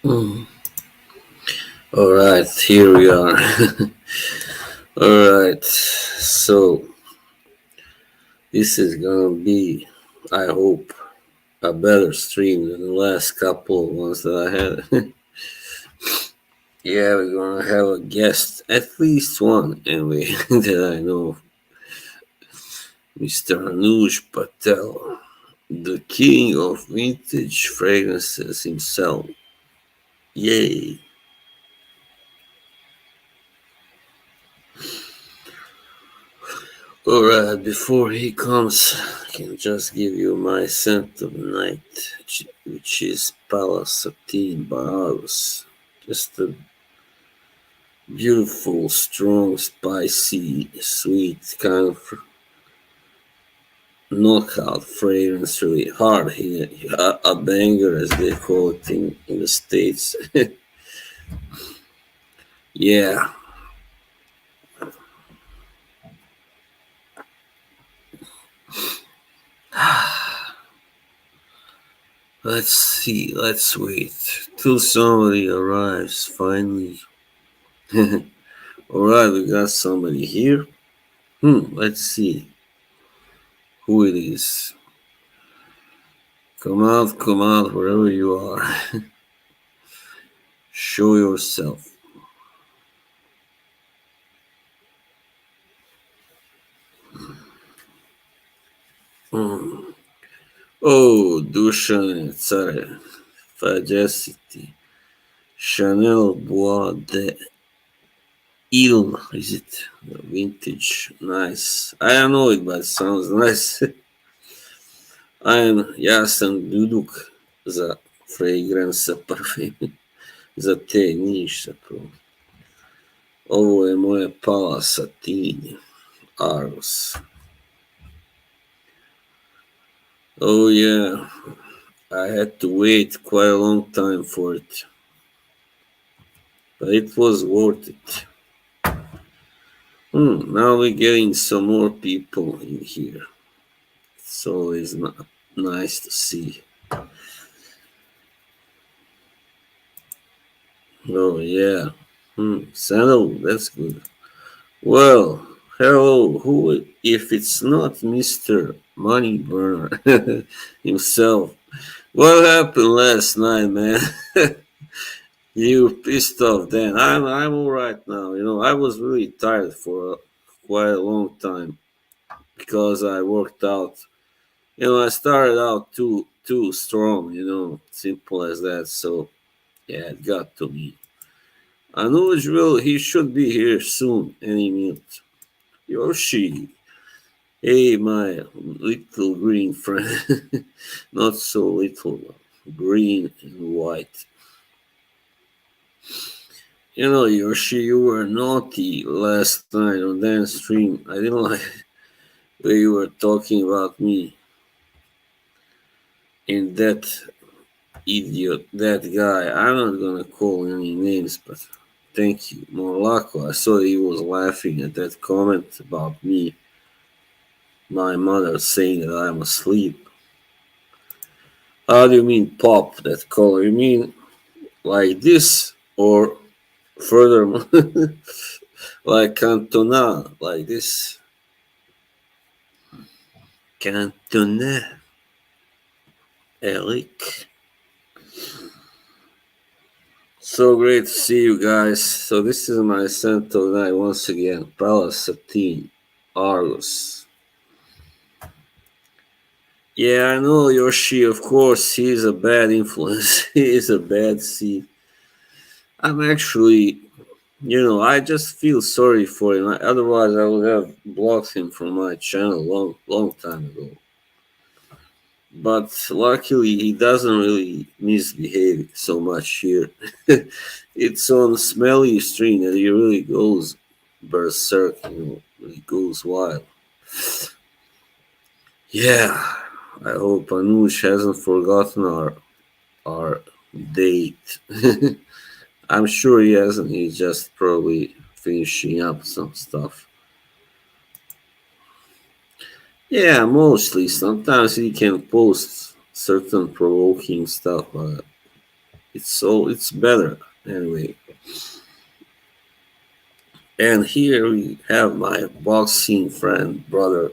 All right, here we are. All right, so this is gonna be, I hope, a better stream than the last couple of ones that I had. Yeah, we're gonna have a guest, at least one, anyway, that I know, Mr. Anuj Patel, the king of vintage fragrances himself. Yay! Alright, before he comes, I can just give you my scent of the night, which is Satin by Argos. Just a beautiful, strong, spicy, sweet kind of knockout fragrance, really hard hit, a banger as they call it in the States. Yeah. Let's see, let's wait till somebody arrives finally. Alright, we got somebody here. Let's see who it is. Come out, wherever you are. Show yourself. Hmm. Oh, Dušan Care, Fagacity, Chanel Bois de Il, is it? Vintage, nice. I don't know it, but it sounds nice. Ja sam Duduk za fragransa parfeme, za te ništa. Ovo je moja pala satin, Argos. Oh yeah, I had to wait quite a long time for it, but it was worth it. Now we're getting some more people in here. It's always nice to see. Oh yeah, Sandal, that's good. Well, hello. Who if it's not Mister Money Burner himself? What happened last night, man? You pissed off then. I'm all right now. I was really tired for quite a long time because I worked out. I started out too strong. Simple as that. So yeah, it got to me. Anuj will he should be here soon, any minute. Yoshi, hey my little green friend, not so little, green and white. Yoshi, you were naughty last night on that stream. I didn't like the way you were talking about me and that idiot, that guy. I'm not gonna call any names, but thank you, Morlaco. I saw he was laughing at that comment about me, my mother saying that I'm asleep. How do you mean pop that color? You mean like this or furthermore, like Cantona, like this? Cantona. Eric. So great to see you guys. So this is my Santo night once again. Palace Satin, Argos. Yeah, I know Yoshi. Of course, he's a bad influence. He is a bad seed. I'm actually, I just feel sorry for him. Otherwise, I would have blocked him from my channel long time ago. But luckily, he doesn't really misbehave so much here. It's on Smelly Stream that he really goes berserk, really goes wild. Yeah, I hope Anush hasn't forgotten our date. I'm sure he hasn't. He's just probably finishing up some stuff. Yeah, mostly. Sometimes he can post certain provoking stuff, but It's better anyway. And here we have my boxing friend, brother.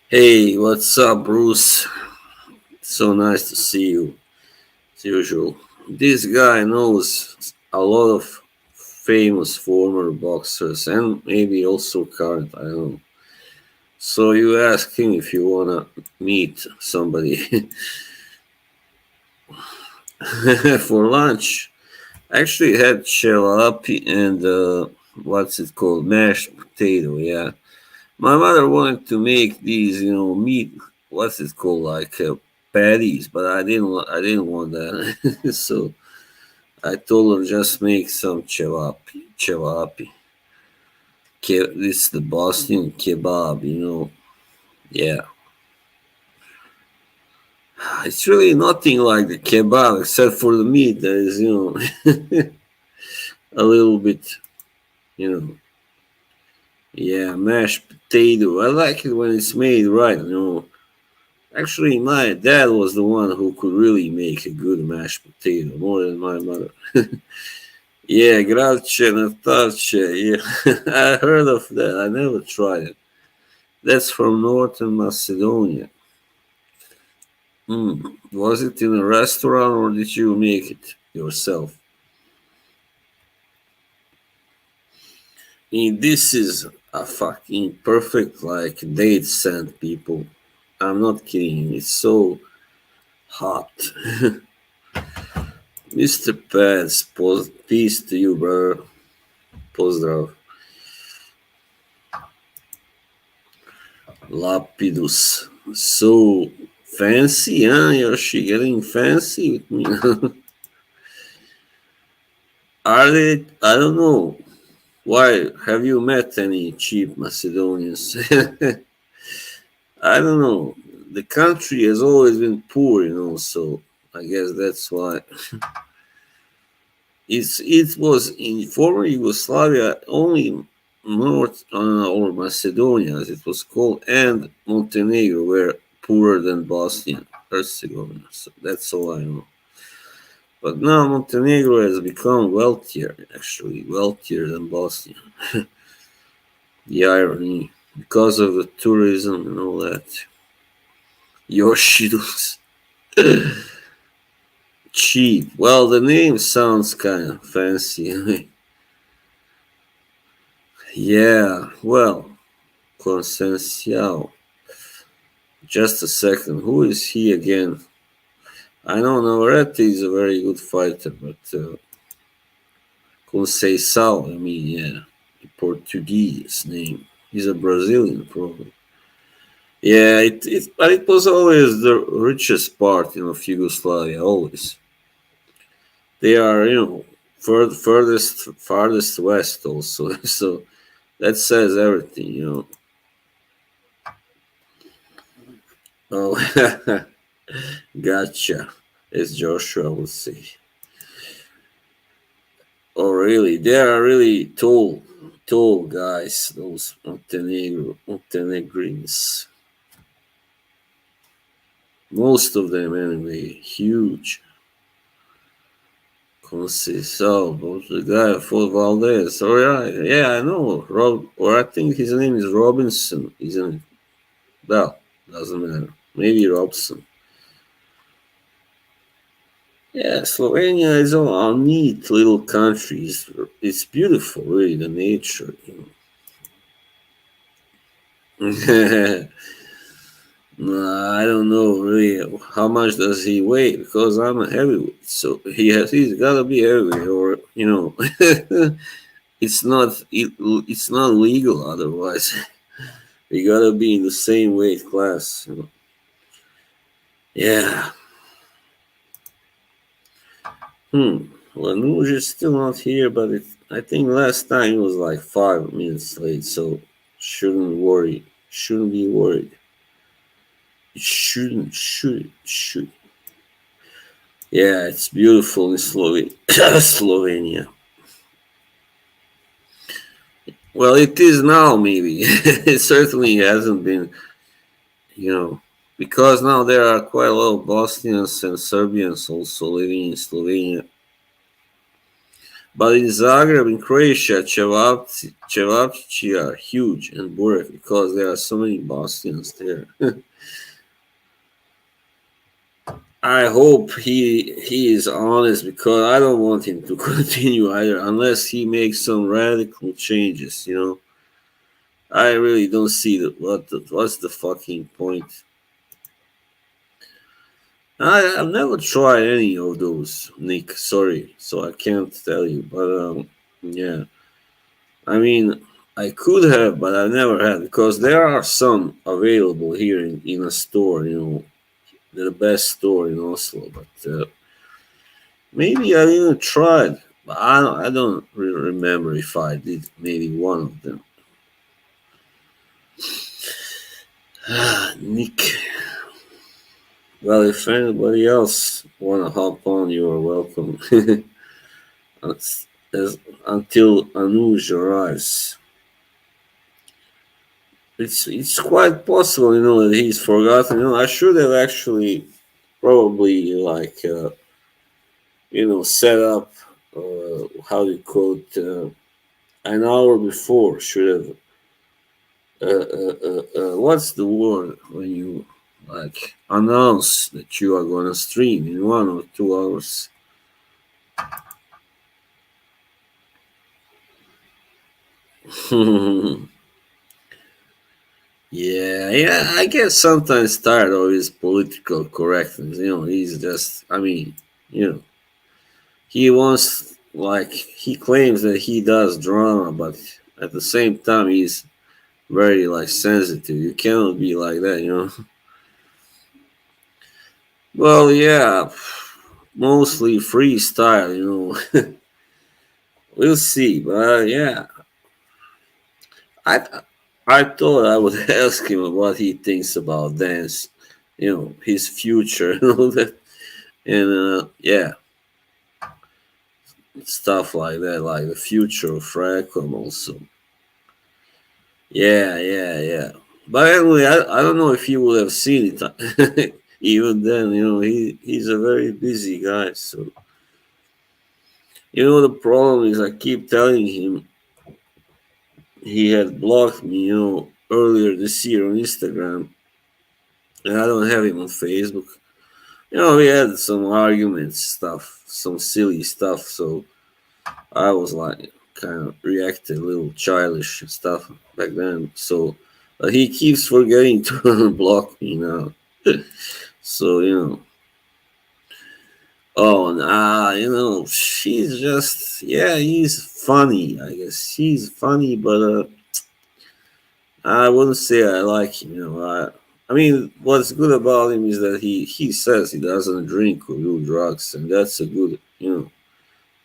Hey, what's up, Bruce? So nice to see you, as usual. This guy knows a lot of famous former boxers and maybe also current, I don't know. So you ask him if you wanna meet somebody for lunch. I actually had jalapeno and what's it called, mashed potato. Yeah, my mother wanted to make these, meat. What's it called, like patties, but I didn't want that. So I told her just make some jalapeno. Jalapeno. This is the Boston kebab. Yeah, it's really nothing like the kebab except for the meat that is, a little bit, you know. Yeah, mashed potato. I like it when it's made right. Actually, my dad was the one who could really make a good mashed potato, more than my mother. Yeah, grazie, Natarce. Yeah, I heard of that. I never tried it. That's from Northern Macedonia. Was it in a restaurant or did you make it yourself? This is a fucking perfect like date scent, people. I'm not kidding. It's so hot. Mr. Pants, peace to you, brother. Pozdrav. Lapidus. So fancy, huh? You're she getting fancy with me. Are they? I don't know. Why? Have you met any cheap Macedonians? I don't know. The country has always been poor, so I guess that's why. It was in former Yugoslavia only North or Macedonia, as it was called, and Montenegro were poorer than Bosnia Herzegovina. So that's all I know. But now Montenegro has become wealthier, actually wealthier than Bosnia. The irony, because of the tourism and all that. Yoshidos. Cheap. Well, the name sounds kind of fancy. Yeah, well, Consensual. Just a second. Who is he again? I know Navarrete is a very good fighter, but Conceição, I mean, yeah, the Portuguese name. He's a Brazilian, probably. Yeah, but it was always the richest part, of Yugoslavia, always. They are, farthest west also. So that says everything. Oh, gotcha, as Joshua would say. Oh, really? They are really tall guys. Those Montenegrins. Most of them, anyway, huge. Conceição, the guy for Valdez. Oh yeah, I know. Or I think his name is Robinson, isn't it? Well, doesn't matter. Maybe Robson. Yeah, Slovenia is a neat little country. It's beautiful, really, the nature. No, I don't know really how much does he weigh because I'm a heavyweight, so he's gotta be heavyweight, or it's not legal otherwise. We gotta be in the same weight class. Yeah. Lanuge is still not here, but I think last time it was like 5 minutes late, so shouldn't worry. Shouldn't be worried. It shouldn't. Should. Yeah, it's beautiful in Slovenia. Well, it is now, maybe. It certainly hasn't been, you know. because now there are quite a lot of Bosnians and Serbians also living in Slovenia. But in Zagreb, in Croatia, Cevapcici are huge and Burek because there are so many Bosnians there. I hope he is honest because I don't want him to continue either unless he makes some radical changes. I really don't see what's the fucking point. I've never tried any of those, Nick. Sorry, so I can't tell you. But yeah, I mean, I could have, but I never had because there are some available here in a store. The best store in Oslo. But maybe I didn't try it. But I don't really remember if I did. Maybe one of them. Nick. Well, if anybody else wanna hop on, you are welcome. As, until Anuj arrives, it's quite possible, that he's forgotten. I should have actually probably set up how do you call it an hour before. Should have what's the word when you announce that you are gonna stream in 1 or 2 hours. Yeah, yeah, I get sometimes tired of his political correctness. He's just, I mean, you know, he wants, he claims that he does drama, but at the same time, he's very, sensitive. You cannot be like that. Well, yeah, mostly freestyle. We'll see, but yeah, I, I thought I would ask him what he thinks about dance, his future and all that. And yeah, stuff like that, like the future of Fracom also. Yeah, yeah, yeah. But anyway, I don't know if he would have seen it. Even then, he's a very busy guy. So the problem is I keep telling him he had blocked me, earlier this year on Instagram, and I don't have him on Facebook. We had some arguments, stuff, some silly stuff. So I was like, kind of reacted a little childish and stuff back then. So he keeps forgetting to unblock me now. So oh nah, she's just yeah, he's funny. I guess he's funny, but I wouldn't say I like him. I mean, what's good about him is that he says he doesn't drink or do drugs, and that's a good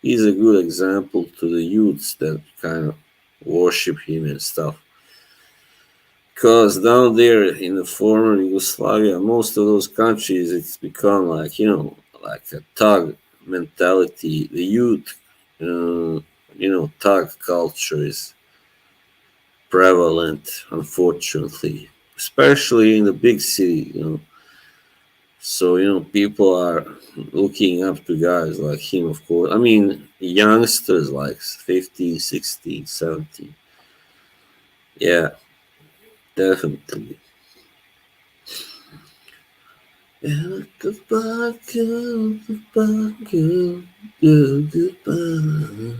he's a good example to the youths that kind of worship him and stuff. Because down there in the former Yugoslavia, most of those countries, it's become like a thug mentality. The youth, thug culture is prevalent, unfortunately, especially in the big city. So, people are looking up to guys like him, of course. I mean, youngsters like 15, 16, 17. Yeah, definitely. Yeah, goodbye, girl, goodbye, girl, girl, goodbye.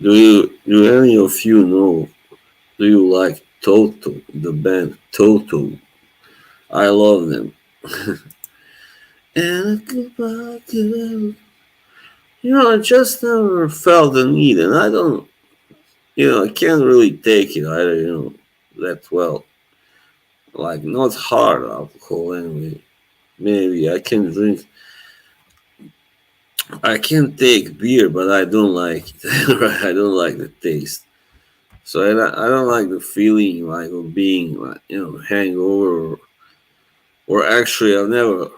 Do any of you know? Do you like Toto, the band Toto? I love them. And a goodbye, girl. I just never felt the need, and I don't, I can't really take it either, that well. Like, not hard alcohol anyway. Maybe I can drink, I can take beer, but I don't like it. Right? I don't like the taste. So I don't like the feeling like of being like hangover or actually I've never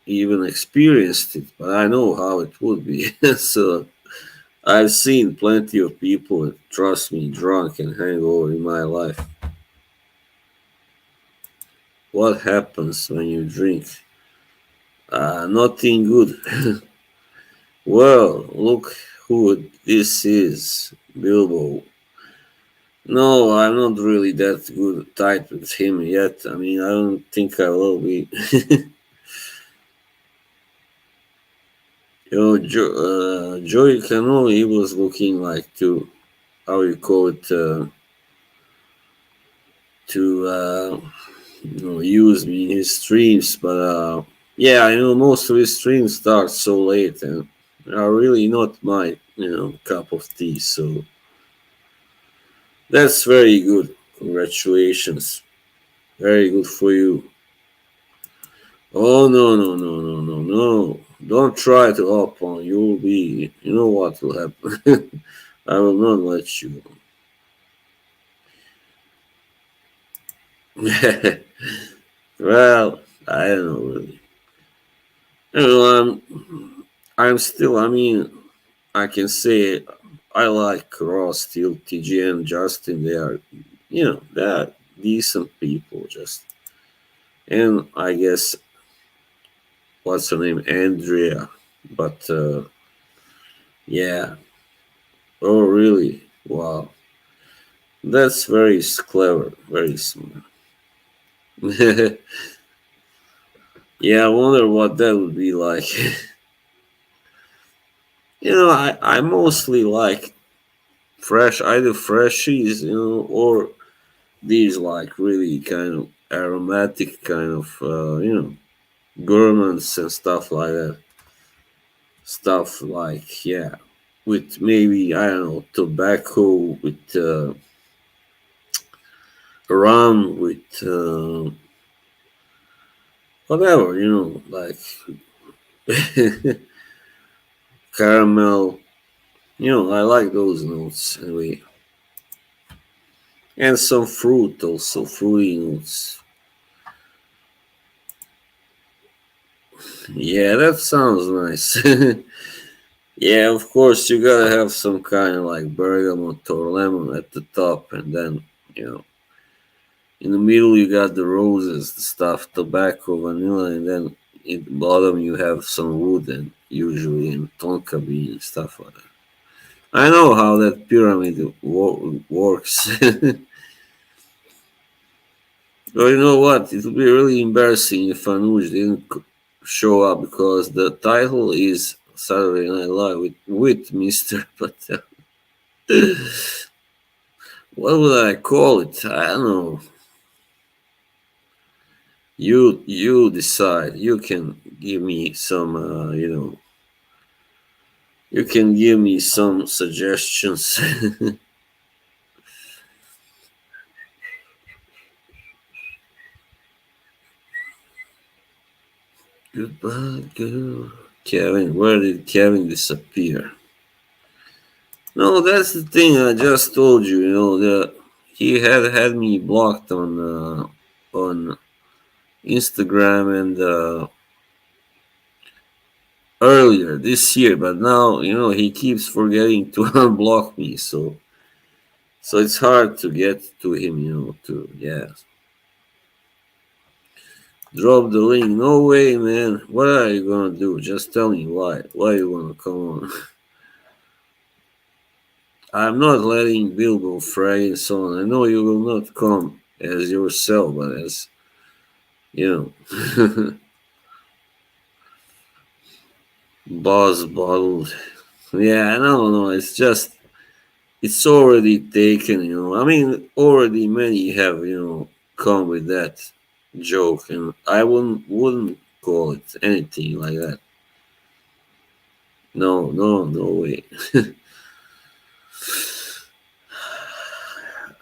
even experienced it, but I know how it would be. So I've seen plenty of people, trust me, drunk and hangover in my life. What happens when you drink? Nothing good. Well, look who this is, Bilbo. No, I'm not really that good tight with him yet. I mean, I don't think I will be. Joey Cano, he was looking like to, how you call it, to use me in his streams, but yeah, I know most of his streams start so late and are really not my cup of tea. So that's very good. Congratulations, very good for you. Oh no no no no no no! Don't try to hop on. You'll be. You know what will happen. I will not let you. Well, I don't know really. You know, I'm still. I mean, I can say I like Ross, Steel, TGN, Justin. They are decent people. Just and I guess what's her name, Andrea. But yeah. Oh really? Wow. That's very clever. Very smart. Yeah, I wonder what that would be like. I mostly like either freshies, or these like really kind of aromatic kind of, gourmands and stuff like that. Stuff like, yeah, with maybe, I don't know, tobacco, with rum, with whatever, like caramel. I like those notes anyway. And some fruit also, fruity notes. Yeah, that sounds nice. Yeah, of course, you gotta have some kind of like bergamot or lemon at the top, and then, you know, in the middle you got the roses, the stuff, tobacco, vanilla, and then in the bottom you have some wood and usually in tonka bean and stuff like that. I know how that pyramid works. Well, you know what? It would be really embarrassing if Anuj didn't show up because the title is Saturday Night Live with Mr. Patel. What would I call it? I don't know. You decide. You can give me some. You can give me some suggestions. Goodbye, girl. Kevin, where did Kevin disappear? No, that's the thing I just told you. That he had me blocked on Instagram and earlier this year, but now he keeps forgetting to unblock me. So it's hard to get to him. To yeah, drop the link. No way, man. What are you gonna do? Just tell me why. Why you wanna come on? I'm not letting Bilbo Frey and so on. I know you will not come as yourself, but as boss bottled. Yeah, I don't know. It's just it's already taken. I mean, already many have come with that joke, and I wouldn't call it anything like that. No, no, no way.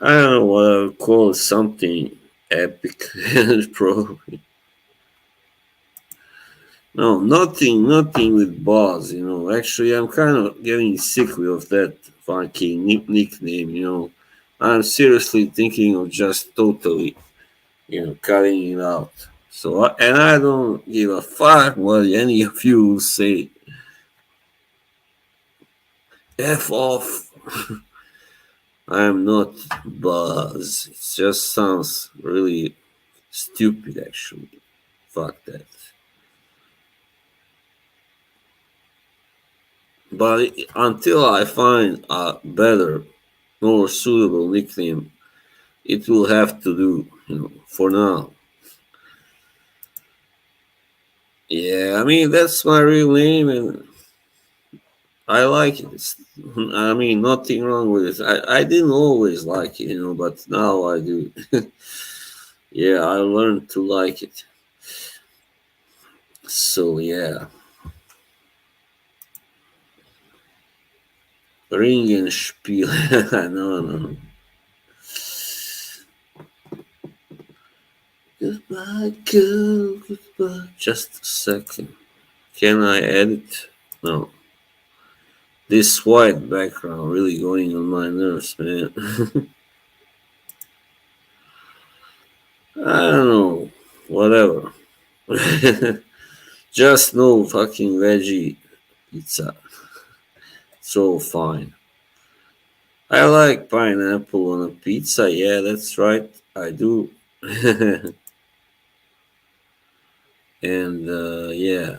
I don't know what I would call it, something epic, probably. No, nothing with boss. Actually, I'm kind of getting sick of that funky nickname. I'm seriously thinking of just totally, cutting it out. So, and I don't give a fuck what any of you say. F off. I'm not Buzz. It just sounds really stupid, actually. Fuck that. But until I find a better, more suitable nickname, it will have to do, for now. Yeah, I mean, that's my real name, and I like it. I mean, nothing wrong with it. I didn't always like it, but now I do. Yeah, I learned to like it. So, yeah. Ringenspiel. No, no. Goodbye, girl, goodbye. Just a second. Can I edit? No. This white background really going on my nerves, man. I don't know. Whatever. Just no fucking veggie pizza. So fine. I like pineapple on a pizza. Yeah, that's right. I do. And yeah,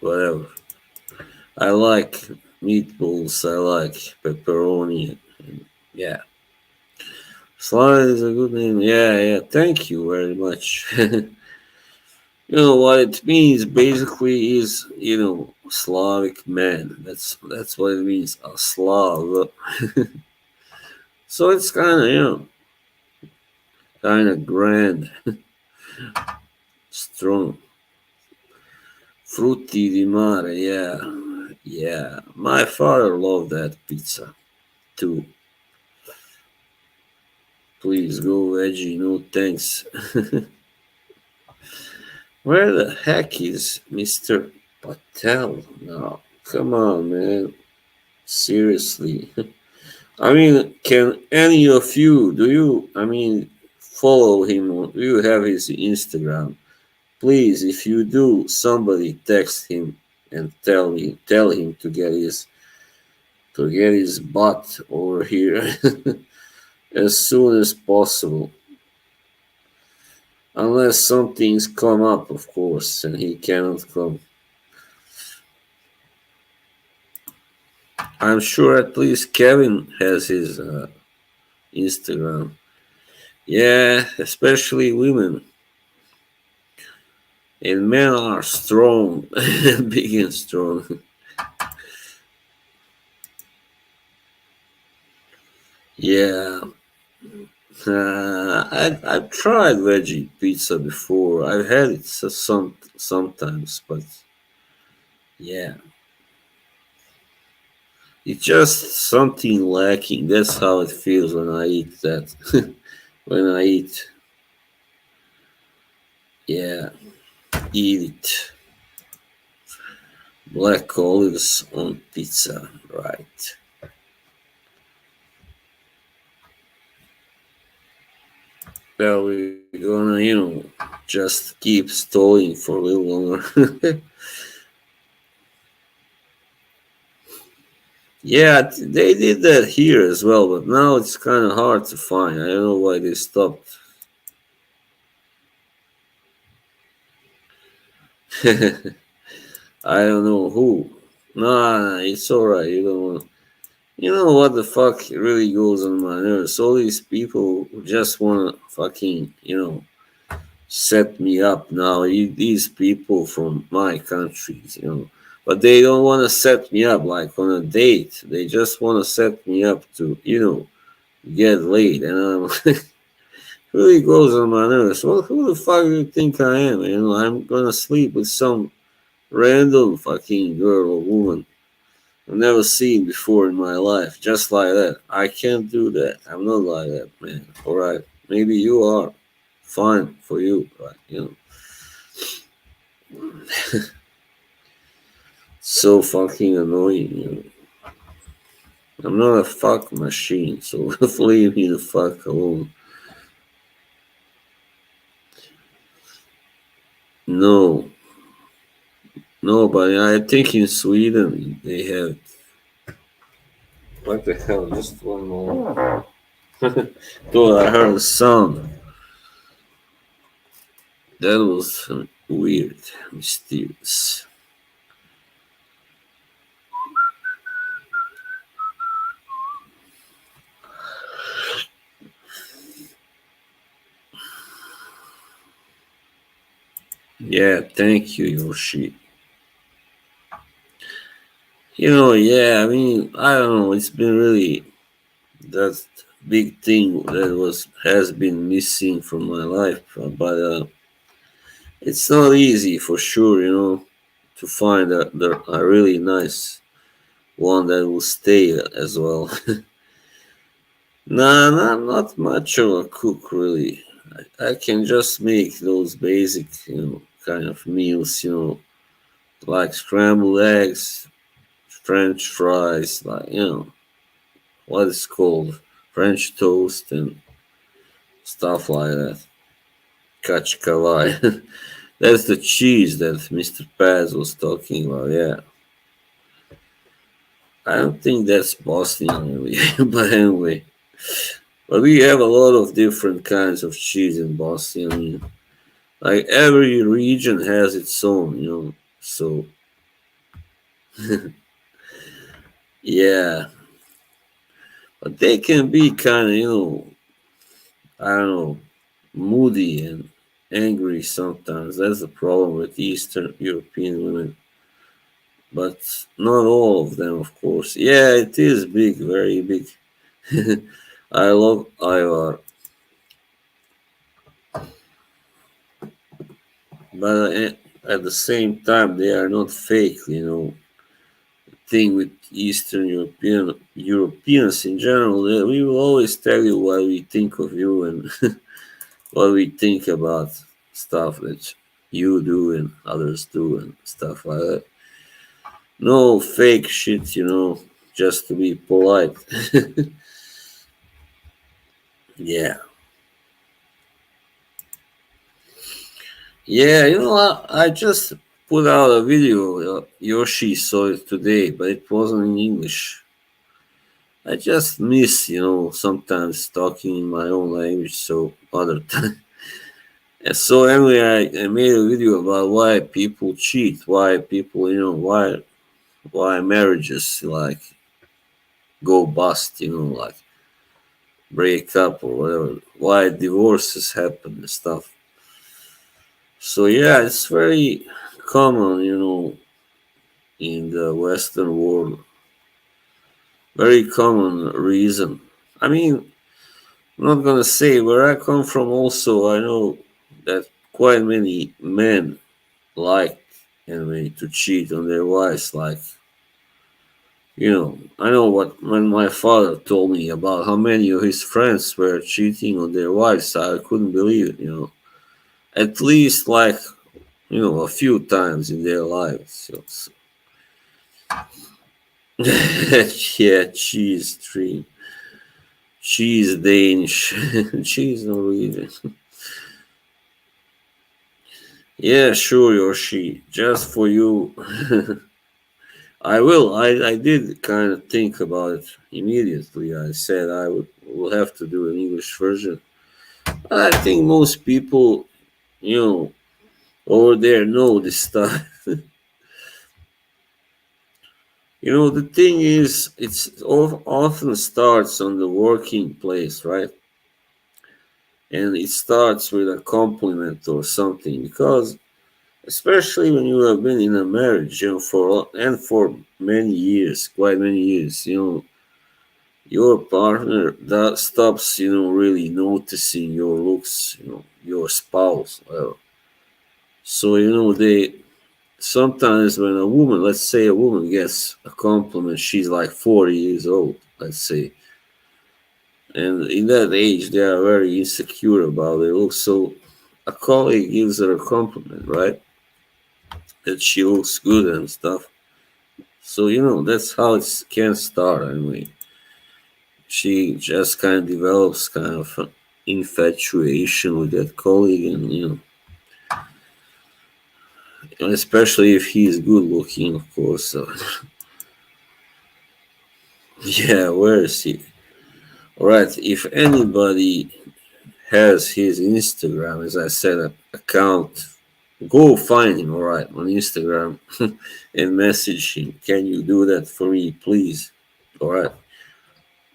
whatever. I like meatballs. I like pepperoni. Yeah. Slide is a good name. Yeah, yeah. Thank you very much. What it means basically is Slavic man. That's what it means, a Slav. So it's kind of grand, strong, frutti di mare. Yeah, yeah. My father loved that pizza too. Please go veggie, no thanks. Where the heck is Mr. Patel now? Come on, man. Seriously. I mean, can any of you, follow him? Do you have his Instagram? Please, if you do, somebody text him and tell him to get his butt over here as soon as possible. Unless something's come up, of course, and he cannot come. I'm sure at least Kevin has his Instagram. Yeah, especially women. And men are strong, big and strong. Yeah, I've tried veggie pizza before. I've had it sometimes, but yeah, it's just something lacking. That's how it feels when I eat that. When I yeah, eat it. Black olives on pizza, right? Well, we're gonna, just keep stalling for a little longer. Yeah, they did that here as well, but now it's kind of hard to find. I don't know why they stopped. I don't know who. Nah, it's alright. You don't want. You know what the fuck really goes on my nerves? All these people who just want to fucking, set me up now. These people from my countries, but they don't want to set me up like on a date. They just want to set me up to, get laid. And I'm like, really goes on my nerves. Well, who the fuck do you think I am? I'm gonna sleep with some random fucking girl or woman I've never seen before in my life, just like that. I can't do that. I'm not like that, man. All right, maybe you are. Fine for you, but so fucking annoying. I'm not a fuck machine, so leave me the fuck alone. No, No, but I think in Sweden they have. What the hell? Just one more. Thought I heard a sound. That was weird, mysterious. Yeah, thank you, Yoshi. Yeah, I mean, I don't know. It's been really that big thing that was has been missing from my life, but it's not easy for sure. To find a really nice one that will stay as well. Nah, not much of a cook really. I can just make those basic, kind of meals, like scrambled eggs, French fries, like, what is called French toast and stuff like that. Kachkavai. That's the cheese that Mr. Paz was talking about, yeah. I don't think that's Bosnian really, but anyway. But we have a lot of different kinds of cheese in Bosnia. I mean, like every region has its own, So yeah, but they can be kind of, I don't know, moody and angry sometimes. That's the problem with Eastern European women, but not all of them, of course. Yeah, it is big, very big. I love Ivar, but at the same time, they are not fake. Thing with Eastern Europeans in general, we will always tell you what we think of you and what we think about stuff that you do and others do and stuff like that. No fake shit, just to be polite. Yeah. Yeah, I just put out a video. Yoshi saw it today, but it wasn't in English. I just miss, sometimes talking in my own language, so other time. And so anyway, I made a video about why people cheat, why people, why marriages like go bust, like break up or whatever, why divorces happen and stuff. So yeah, it's very common, in the Western world. Very common reason. I mean, I'm not gonna say where I come from. Also, I know that quite many men like anyway to cheat on their wives. Like, I know what when my father told me about how many of his friends were cheating on their wives. I couldn't believe it. At least like a few times in their lives. Yeah, cheese tree, cheese Danish, cheese Norwegian. Yeah, sure, Yoshi. Just for you. I will. I did kind of think about it immediately. I said I will have to do an English version. I think most people, you know, over there know this stuff. The thing is, often starts on the working place, right? And it starts with a compliment or something because especially when you have been in a marriage, for many years, quite many years, your partner that stops, really noticing your looks, your spouse. So they sometimes when a woman, let's say a woman gets a compliment, she's like 40 years old, let's say, and in that age they are very insecure about their looks. So a colleague gives her a compliment, right? That she looks good and stuff. So that's how it can start. I mean, she just kind of develops kind of infatuation with that colleague, and especially if he's good looking, of course. So, yeah, where is he? All right, if anybody has his Instagram, as I said, account, go find him, all right, on Instagram and message him. Can you do that for me, please? All right,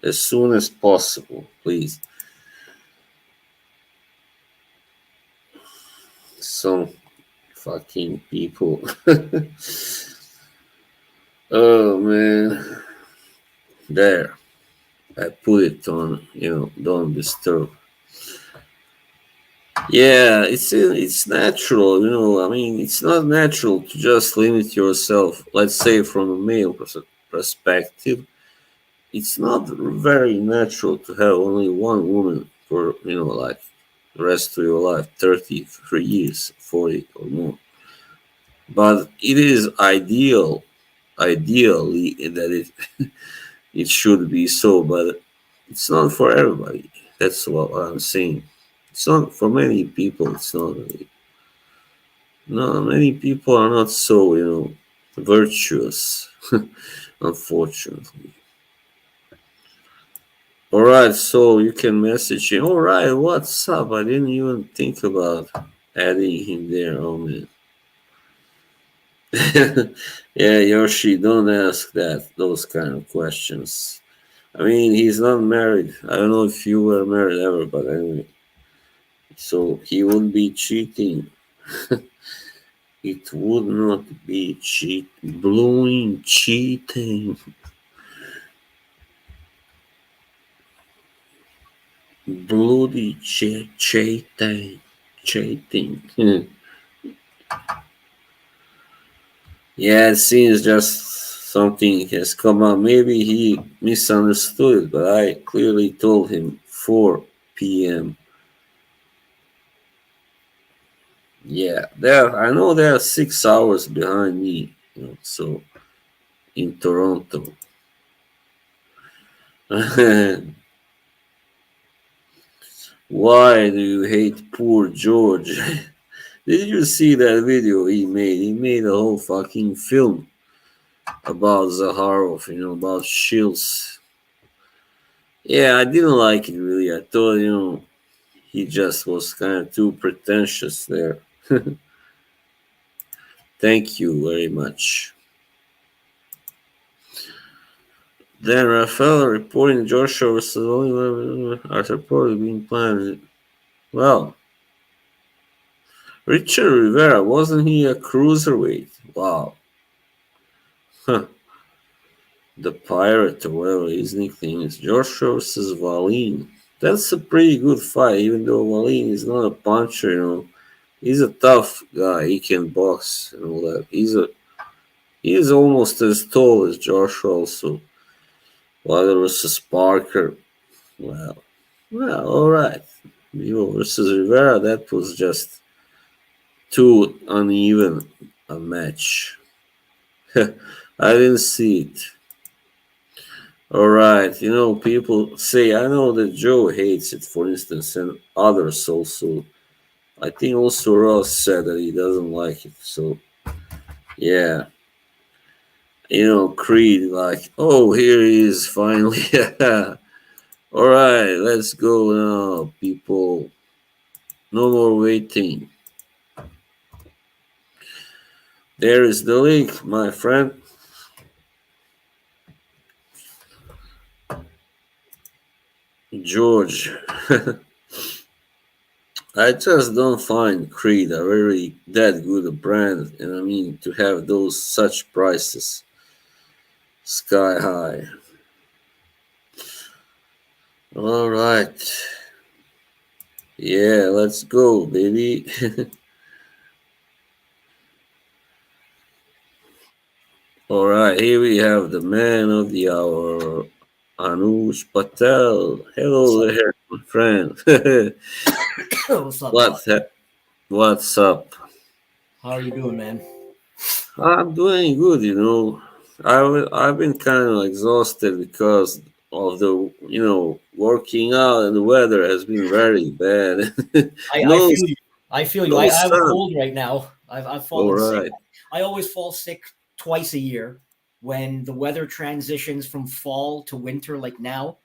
as soon as possible, please. Some fucking people. Oh man, there. I put it on. Don't disturb. Yeah, it's natural. I mean, it's not natural to just limit yourself. Let's say from a male perspective, it's not very natural to have only one woman for like the rest of your life, 33 years, 40 or more. But it is ideally that it should be so, but it's not for everybody. That's what I'm saying. It's not for many people. It's not really. No, many people are not so virtuous, unfortunately. All right, so you can message him. All right, what's up? I didn't even think about adding him there. Oh man. Yeah, Yoshi, don't ask those kind of questions. I mean, he's not married. I don't know if you were married ever, but anyway. So he would be cheating. It would not be blowing cheating. Bloody cheating. Cheating. Yeah, it seems just something has come up. Maybe he misunderstood it, but I clearly told him 4 p.m. Yeah, I know they're 6 hours behind me, so in Toronto. Why do you hate poor George? Did you see that video he made? He made a whole fucking film about Zaharov, about Shields. Yeah, I didn't like it really. I thought, he just was kind of too pretentious there. Thank you very much. Then Rafael reporting Joshua versus only are reportedly being planned. Well, Richard Rivera, wasn't he a cruiserweight? Wow. Huh. The Pirate, or whatever his nickname is. Joshua versus Valine. That's a pretty good fight, even though Valine is not a puncher, He's a tough guy. He can box and all that. He is almost as tall as Joshua also. Wilder versus Parker. Well, all right. Vivo versus Rivera. That was just too uneven a match. I didn't see it. All right. People say I know that Joe hates it, for instance, and others also. I think also Ross said that he doesn't like it. So yeah, Creed like, oh, here he is finally. All right, let's go now, people. No more waiting. There is the link, my friend. George. I just don't find Creed a very that good a brand, and I mean to have those such prices sky high. All right, yeah, let's go, baby. All right, here we have the man of the hour, Anush Patel. What's Hello up? there, my friend. What's up, dog? what's what's up? How are you doing, man? I'm doing good, I've been kind of exhausted because of the, working out, and the weather has been very bad. I no, feel you. I feel you. I no have a sun. cold right now. I've All fallen sick. right. I always fall sick twice a year when the weather transitions from fall to winter, like now.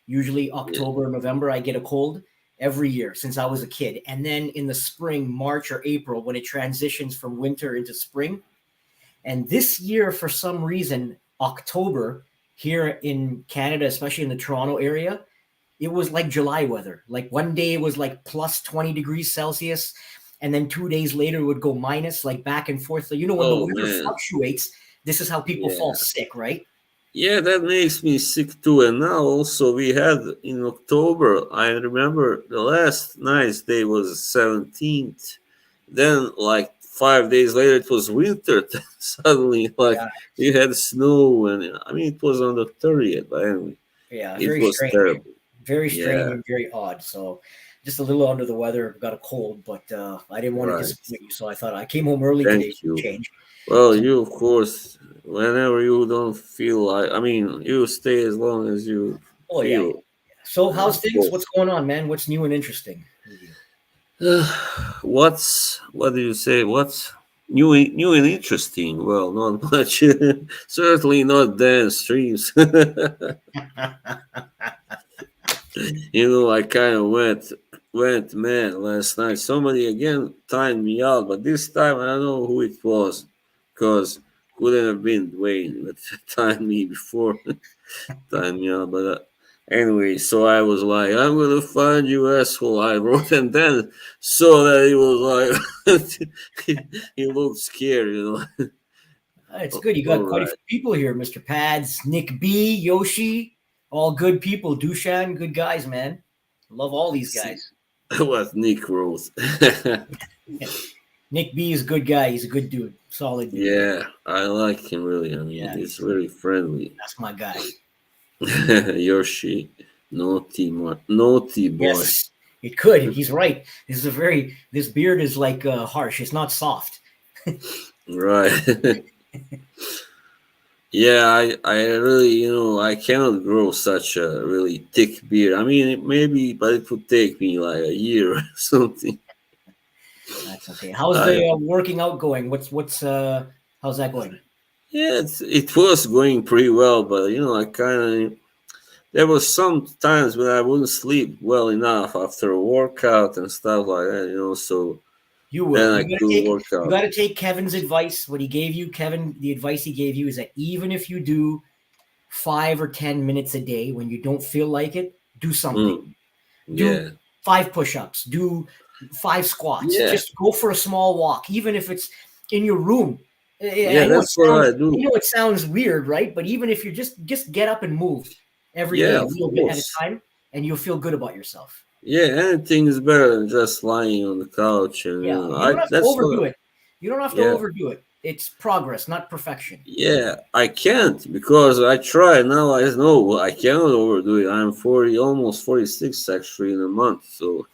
Usually Yeah. October or November, I get a cold every year since I was a kid. And then in the spring, March or April, when it transitions from winter into spring. And this year, for some reason, October here in Canada, especially in the Toronto area, it was like July weather. Like one day it was like plus 20 degrees Celsius, and then 2 days later it would go minus, like back and forth. So, when the Oh weather man. fluctuates, this is how people fall Yeah. sick, right? Yeah, that makes me sick too. And now also we had in October, I remember the last nice day was 17th. Then like 5 days later it was winter. Suddenly like Yeah, we had snow and I mean it was on the 30th, but anyway, yeah, it very was strange. terrible. Very strange Yeah, and very odd. So, just a little under the weather, got a cold, but I didn't want to right. disappoint you. So I thought I came home early today Thank for a you. change. Well, So, you of course whenever you don't feel like I mean you stay as long as you oh, yeah, yeah. feel So, and how's of things? What's course. going on, man? What's new and interesting with you? What do you say? What's new and interesting? Well, not much. Certainly not dance streams. I kind of went mad last night. Somebody again timed me out, but this time I don't know who it was, because couldn't have been Dwayne that timed me before. Time, yeah, but anyway, so I was like, I'm gonna find you, asshole. I wrote, and then saw that he was like, he looked scared, It's good. You All got quite a right, few people here, Mr. Pads, Nick B, Yoshi, all good people. Dushan, good guys, man. Love all these see guys. what Nick wrote. Nick B is a good guy. He's a good dude, solid dude. Yeah, I like him really. I mean, Yeah, he's very friendly. that's my guy. Yoshi, naughty boy. Yes, it could. He's right. This beard is like harsh. It's not soft. Right. Yeah, I really, I cannot grow such a really thick beard. I mean, maybe, but it would take me like a year or something. That's okay. How's I, the working out going? What's how's that going? yeah, it was going pretty well, but I kind of, there was some times when I wouldn't sleep well enough after a workout and stuff like that, so You then will. I couldn't work You out. gotta take Kevin's advice. What he gave you, Kevin, the advice he gave you is that even if you do 5 or 10 minutes a day when you don't feel like it, do something. Mm, Do yeah, 5 push-ups, do 5 squats, yeah, just go for a small walk, even if it's in your room. yeah, I know that's what I I do. know it sounds weird, right? But even if you just get up and move every day Yeah, a of little bit at a course. time, and you'll feel good about yourself. Yeah, anything is better than just lying on the couch, and Yeah, you I don't have to that's overdo what. it. You don't have to Yeah, overdo it. It's progress, not perfection. yeah, I can't because I try now. I know I cannot overdo it. I'm 40, almost 46 actually in a month. So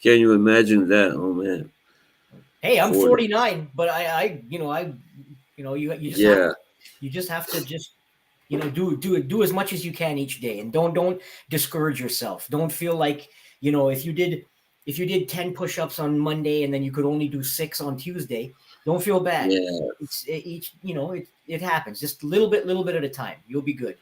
can you imagine that? Oh man, Hey, I'm 40. 49, but you just have Yeah, you just have to just do as much as you can each day, and don't discourage yourself. Don't feel like if you did 10 push-ups on Monday and then you could only do 6 on Tuesday, don't feel bad. yeah. It happens. Just little bit at a time. You'll be good.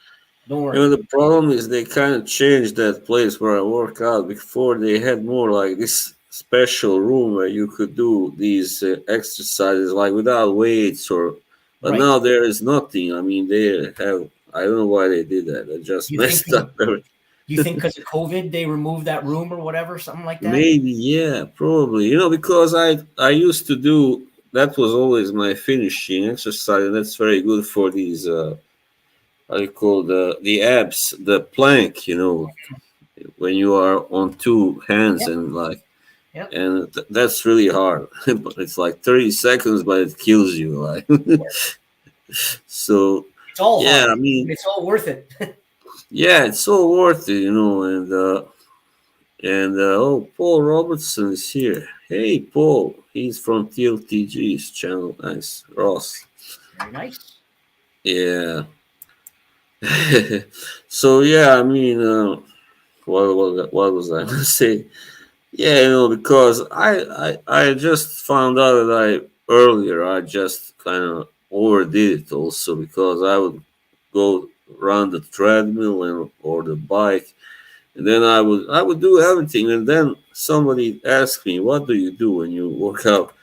Don't worry. The problem is they kind of changed that place where I work out. Before they had more like this special room where you could do these exercises like without weights or. But Right. now there is nothing. I mean, they have. I don't know why they did that. They just You think messed up everything. you think because of COVID they removed that room or whatever, something like that? Maybe, yeah, probably. Because I used to do that was always my finishing exercise, and that's very good for these how you call the abs, the plank. When you are on two hands Yep. and like, Yep. and that's really hard. But it's like 30 seconds, but it kills you. Like, so It's all yeah, hard, I but mean, it's all worth it. yeah, it's so worth it, and oh, Paul Robertson is here. Hey, Paul. He's from TLTG's channel. Nice. Ross. Very nice. Yeah. So, yeah, I mean, what was I going to say? Yeah, because I just found out that earlier, I just kind of overdid it also because I would go run the treadmill and or the bike, and then I would do everything, and then somebody asked me, "What do you do when you work out?"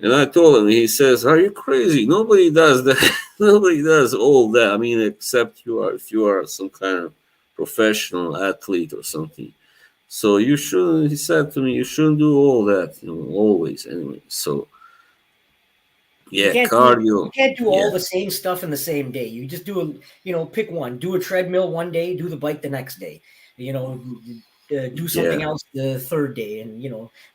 And I told him. He says, "Are you crazy? Nobody does that. Nobody does all that. I mean, except you are if you are some kind of professional athlete or something." So you shouldn't. He said to me, "You shouldn't do all that. Always anyway." So You yeah, can't do you cardio. can't do all Yeah, the same stuff in the same day. You just do a pick one. Do a treadmill one day, do the bike the next day. Do something yeah, else the third day, and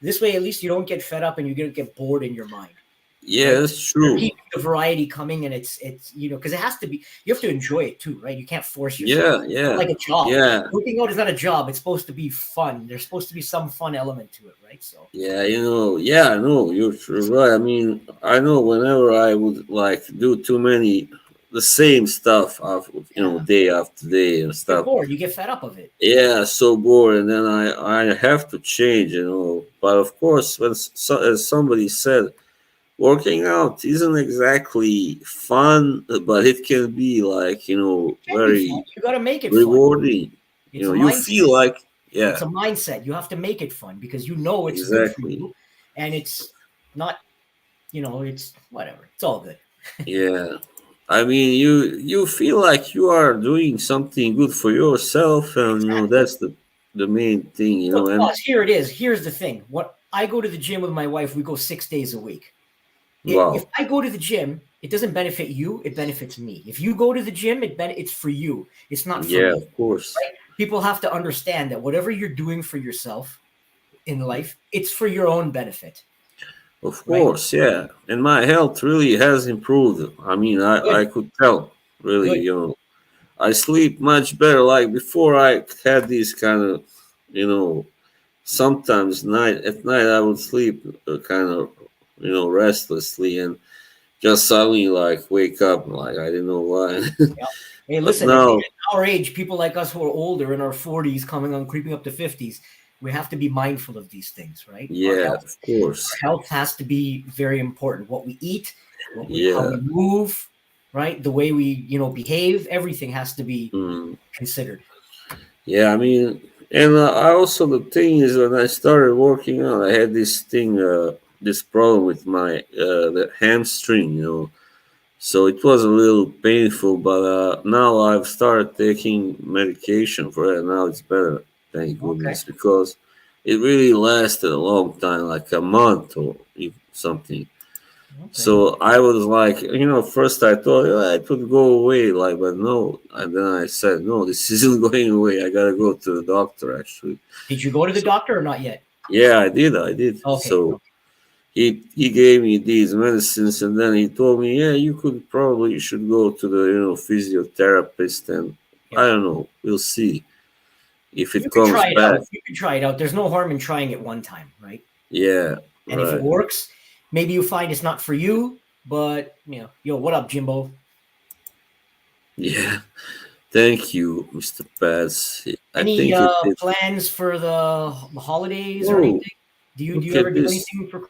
this way at least you don't get fed up and you don't get bored in your mind, yeah. right? That's You're true. keeping the variety coming, and it's because it has to be. You have to enjoy it too, right? You can't force yourself. Yeah, It's not yeah, like a job. yeah, Working out is not a job. It's supposed to be fun. There's supposed to be some fun element to it, right? So yeah. Yeah. I know you're right. I mean, I know whenever I would like do too many the same stuff of yeah, day after day and get stuff. bored. You get fed up of it. Yeah, so bored, and then I have to change. But of course, as somebody said, working out isn't exactly fun, but it can be like It can be fun. very You got to make it fun. rewarding. It's a You mindset. feel like, It's yeah, a mindset. You have to make it fun because you know it's good for exactly. you, and it's not. It's whatever. It's all good. Yeah. I mean, you feel like you are doing something good for yourself, and Exactly. that's the main thing, Look, and boss. Here it is. Here's the thing. What I go to the gym with my wife. We go 6 days a week. If wow. I go to the gym, it doesn't benefit you. It benefits me. If you go to the gym, it's for you. It's not for Yeah, me. of course. Right? People have to understand that whatever you're doing for yourself in life, it's for your own benefit. Of Right? course, yeah. And my health really has improved. I mean, I Good. could tell, really, Good. I sleep much better. Like before, I had these kind of, you know, sometimes at night I would sleep kind of, restlessly and just suddenly like wake up like I didn't know why. Yeah. Hey, But listen, now, at our age, people like us who are older in our 40s, coming on, creeping up to 50s, we have to be mindful of these things, right? Our yeah, health, of course, our health has to be very important. What we eat, how yeah. we move, right? The way we, behave, everything has to be Mm. considered. Yeah, I mean, and I also the thing is when I started working out, I had this problem with my the hamstring, So it was a little painful, but now I've started taking medication for it. Now it's better, thank Okay. goodness, because it really lasted a long time, like a month or something. Okay. So I was like, first I thought it would go away, like, but no. And then I said, no, this isn't going away. I gotta go to the doctor, actually. Did you go to the So doctor or not yet? yeah, I did. Okay. So Okay. he gave me these medicines, and then he told me, yeah, you should go to the physiotherapist, and I Yeah. don't know, we'll see if You it could comes try it back. out. You could try it out. There's no harm in trying it one time, right? Yeah, And if it right. works, maybe you find it's not for you, but, yo, what up, Jimbo? Yeah. Thank you, Mr. Paz. I Any think it. plans for the holidays or Oh, anything? Do look you ever at do this. anything for?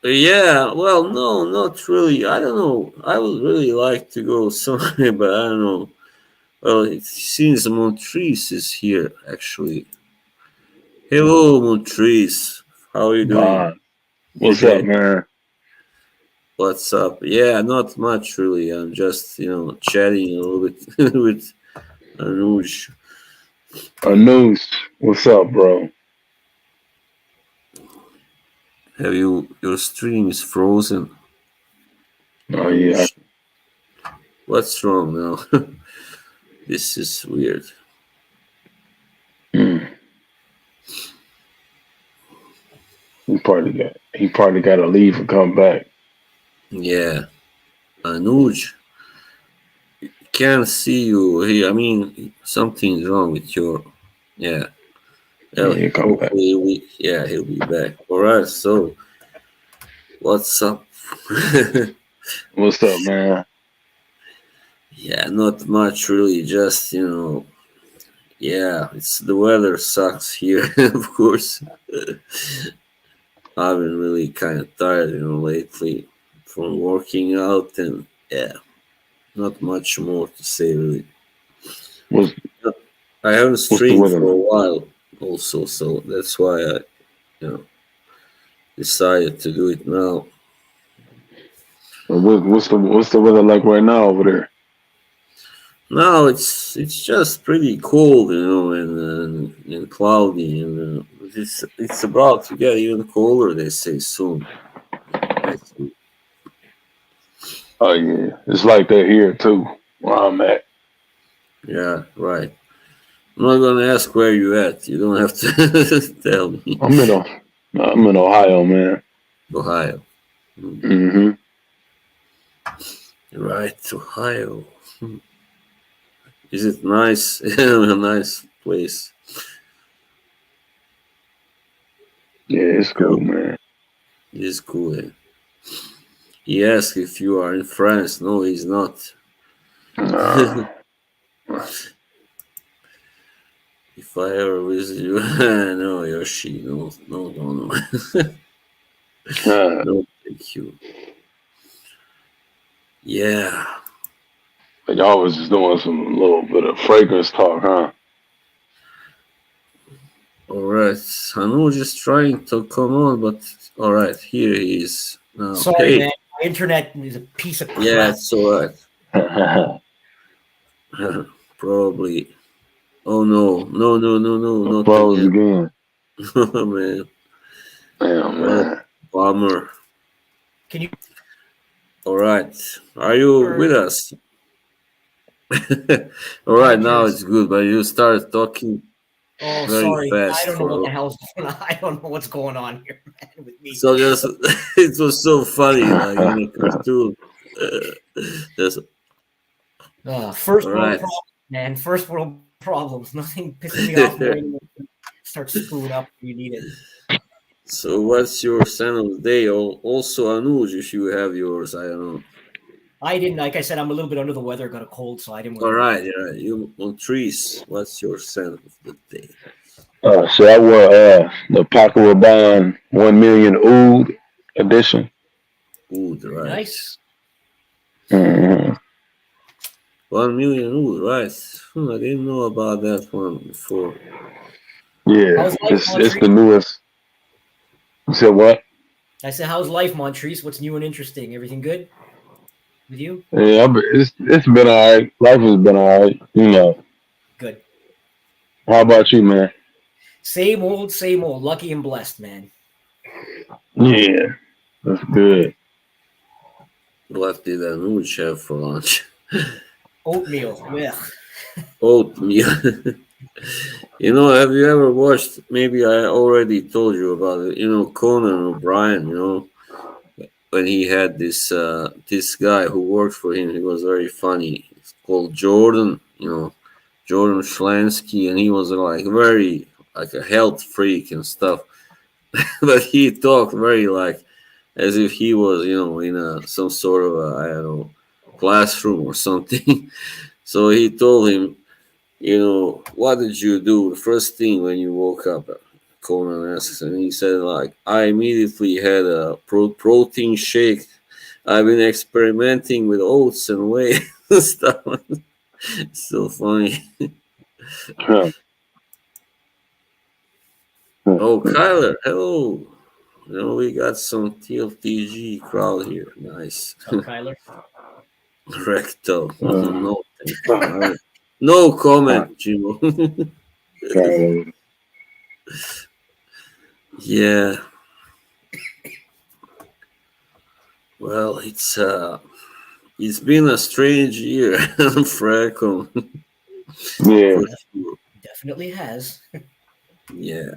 Yeah, well, no, not really. I don't know. I would really like to go somewhere, but I don't know. Well, it seems Montrese is here, actually. Hello, Montrese. How are you doing? Bond. What's up, man? What's up? Yeah, not much really. I'm just, chatting a little bit with Anuj. News. What's up, bro? Your stream is frozen. Oh yeah. Anuj, what's wrong now? This is weird. Mm. He probably got to leave and come back. Yeah, Anuj, can't see you here. I mean, something's wrong with your. Yeah. Yeah, Well, he'll come back. hopefully he'll be back. All right. So what's up? What's up, man? Yeah, not much really. Just yeah, it's the weather sucks here, of course. I've been really kind of tired, lately from working out, and yeah, not much more to say really. What's I haven't what's the streamed weather for a like? while, also, so that's why I, you know, decided to do it now. What's the weather like right now over there? Now it's just pretty cold, and cloudy, and it's about to get even colder. They say soon. Next week. Oh yeah, it's like that here too, where I'm at. Yeah, right. I'm not gonna ask where you at. You don't have to tell me. I'm in O- I'm in Ohio, man. Ohio. Hmm. Hmm. Right, Ohio. Hmm. Is it nice? A nice place. Yeah, it's Oh, cool, man. it is cool. Eh? He asked if you are in France. No, he's not. Uh, If I ever visit you, no, Yoshi, no, no, no, no, uh, no, thank you. Yeah, but y'all was just doing some little bit of fragrance talk, huh? all right. I know just trying to come on, but all right, here he is now. Sorry, Hey, man. My internet is a piece of yeah, crap. it's all right. Probably. Oh no, no, no, no, no, not Froze again. again. Oh man, Damn, what a man. bummer. Can you? All right, are you Or, with us? All right, I now just. it's good, but you started talking Oh, very sorry. I fast don't know what the for hell's going on. I don't know what's going on here, man, with me. so just it was so funny like in a cartoon. That's First all world right. problems, man. First world problems. Nothing pisses me off more than when you start screwing up when you need it. So what's your sign of the day? Also Anuj, if you have yours, I don't know. I didn't, like I said, I'm a little bit under the weather, got a cold, so I didn't want All to go right, first. yeah, you on trees. What's your sign of the day? So I wore the Paco Rabanne 1 million Oud edition. Wood, right. Nice. Hmm. 1 million wood, right. I didn't know about that one before. Yeah, How's life, it's Montrese? the newest. You said what? I said, how's life, Montrese? What's new and interesting? Everything good with you? Yeah, it's been alright. Life has been alright. You know. Good. How about you, man? Same old, same old. Lucky and blessed, man. Yeah, that's good. What did Anuj have for lunch? Oatmeal. Yeah. Oatmeal. Have you ever watched? Maybe I already told you about it. Conan O'Brien. When he had this guy who worked for him, he was very funny. It's called Jordan. Jordan Schlansky, and he was like very like a health freak and stuff. But he talked very like as if he was in some sort of a I don't know classroom or something. So he told him, what did you do the first thing when you woke up? Conan asks, and he said, like, I immediately had a protein shake. I've been experimenting with oats and whey and stuff. So funny. Huh. Huh. Oh, Kyler, hello. We got some TLTG crowd here. Nice. What's up, Kyler? Rectal. Uh, No, thank you. All right. No huh. comment, Jimo. Yeah. Well, it's been a strange year, Franco, Yeah. for sure. Definitely has. Yeah,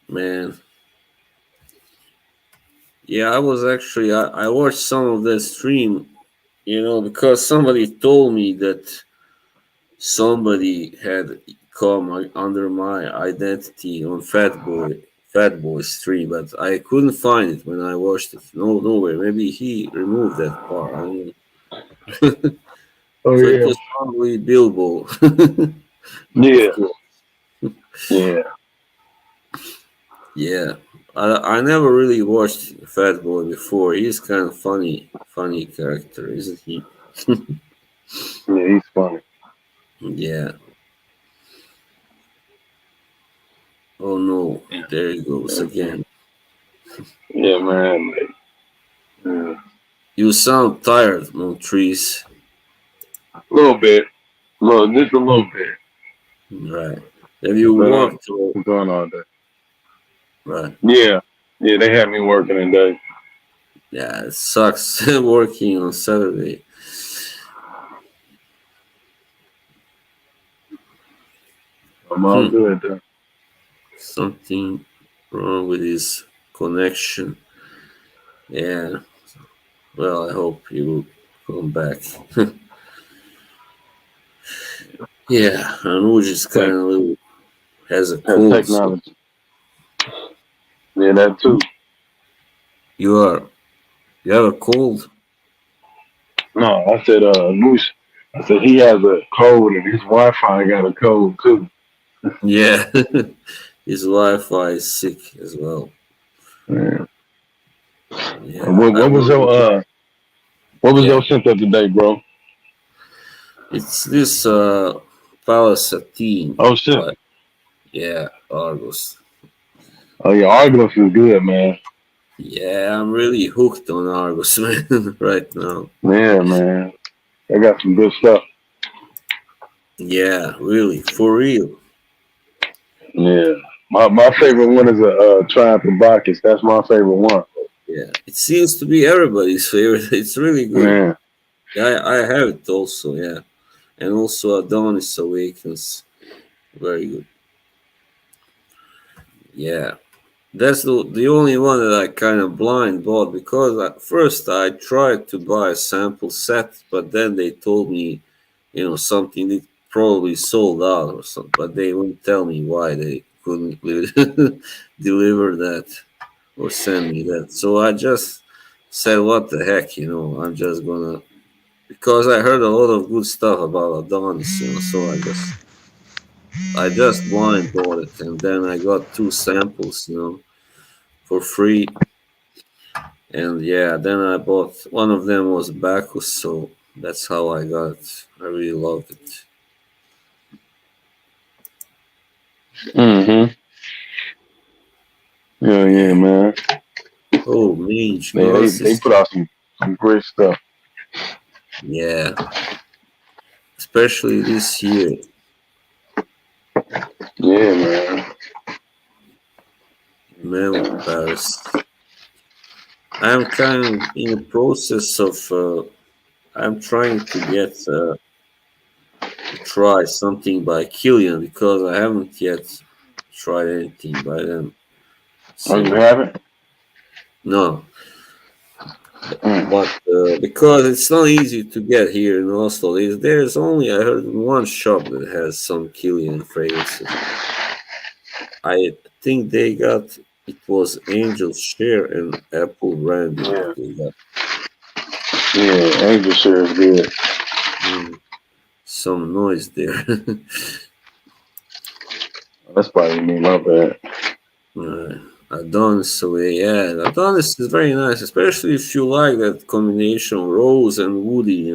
man. Yeah, I watched some of that stream, because somebody told me that somebody had come under my identity on Fat Boy stream, but I couldn't find it when I watched it. No, nowhere. Maybe he removed that part. I don't know. Oh So it yeah. was probably Bilbo, of Yeah. course. Yeah. Yeah. I never really watched Fat Boy before. He's kind of funny character, isn't he? Yeah, he's funny. Yeah. Oh no, Yeah, there he goes yeah, again. yeah, man. Like, yeah. You sound tired, Montrese. A little bit, just a little bit. Right. Have you But I'm worked? Or, going all day. right. Yeah, yeah, they had me working today. Yeah, it sucks working on Saturday. I'm all Hmm. good though. Something wrong with his connection. Yeah. Well, I hope he will come back. Yeah, Anuj is kind Tech, of little, has a has cold, so technology. Yeah, that too. you are you have a cold. No, I said, Moose. I said he has a code and his Wi-Fi got a code too. Yeah, his Wi-Fi is sick as well. Yeah. Yeah, I What was your wonder. what was your Yeah, center today, bro? it's this Palace Oh shit. like yeah, Argos. Oh yeah, Argos is good, man. Yeah, I'm really hooked on Argos, man, right now. Yeah, man. They got some good stuff. Yeah, really, for real. Yeah. My Yeah, favorite one is a Triumph and Bacchus. That's my favorite one. yeah. It seems to be everybody's favorite. It's really good. Man. Yeah, I have it also. Yeah, and also Adonis Awakens. Very good. Yeah, that's the only one that I kind of blind bought because at first I tried to buy a sample set, but then they told me, something that probably sold out or something, but they wouldn't tell me why they couldn't deliver that or send me that. So I just said, what the heck, I'm just gonna because I heard a lot of good stuff about Adonis, so I just blind bought it and then I got two samples, for free. And yeah, then I bought one of them was Bacchus, so that's how I got it. I really loved it. Mm-hmm. Yeah, yeah, Yeah. man. Oh, Mage Yeah, they glasses. put out some great stuff. Yeah. Especially this year. Yeah, man. Memo Paris. I'm kind of in the process of I'm trying to get to try something by Killian because I haven't yet tried anything by them. Oh, you So haven't? no, Mm. but because it's not easy to get here in Oslo, there's only I heard one shop that has some Killian fragrances. I think they got it was Angel's Share and Apple Brandy Yeah, that they got. yeah. Angel share is good. Mm, some noise there. That's probably me, my bad. Uh, Adonis, so yeah, Adonis is very nice, especially if you like that combination of rose and woody,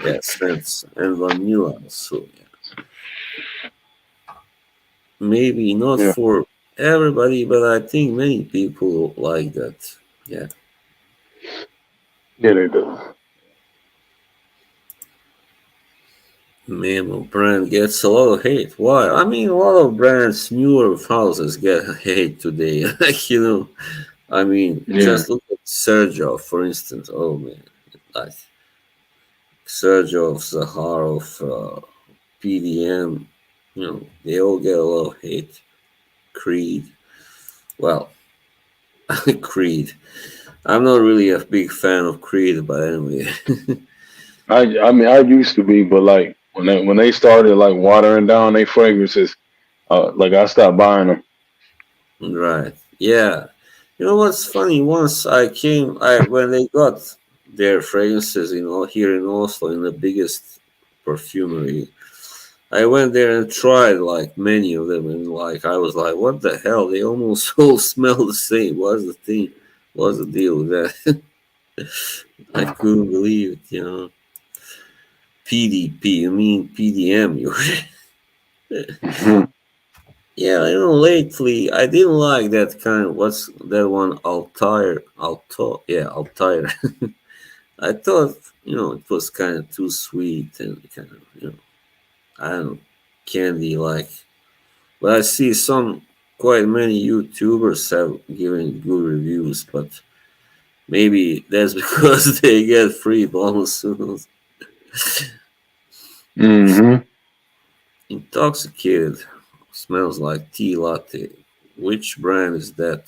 yeah, scents and vanilla. So yeah, maybe not Yeah, for everybody, but I think many people like that. Yeah, yeah, they do. Memo brand gets a lot of hate. Why? I mean, a lot of brands, newer houses get hate today. Like I mean, Yeah. just look at Sergio, for instance. Oh man, like Sergio of Zahar of PDM, they all get a lot of hate. Creed, well, Creed. I'm not really a big fan of Creed, but anyway, I mean I used to be, but like when they started like watering down their fragrances, like I stopped buying them. right? Yeah, you know what's funny? Once I when they got their fragrances, here in Oslo, in the biggest perfumery, I went there and tried like many of them, and like I was like, "What the hell? They almost all smell the same. What's the thing? What's the deal with that?" I couldn't believe it. PDP. You mean PDM? You? Mhm. Yeah, lately I didn't like that kind of what's that one Altair. Alto. Yeah, Altair. I thought it was kind of too sweet and kind of I don't know, candy like. But I see some quite many YouTubers have given good reviews, but maybe that's because they get free bonuses. Mhm. Intoxicated smells like tea latte. Which brand is that?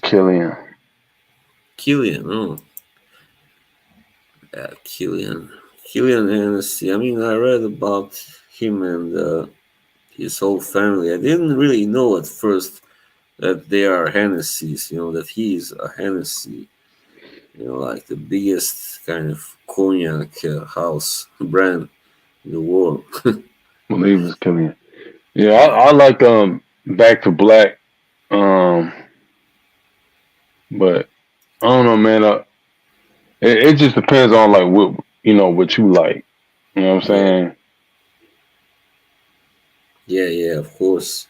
Killian. Killian. Oh, yeah, Killian. Killian Hennessy. I mean, I read about him and his whole family. I didn't really know at first that they are Hennessy's. That he is a Hennessy. Like the biggest kind of cognac house brand in the world. Believe it's Killian. Yeah, I like Back to Black. Um, but I don't know, man. It just depends on like what you like. You know what I'm Yeah, saying? yeah, yeah. Of course,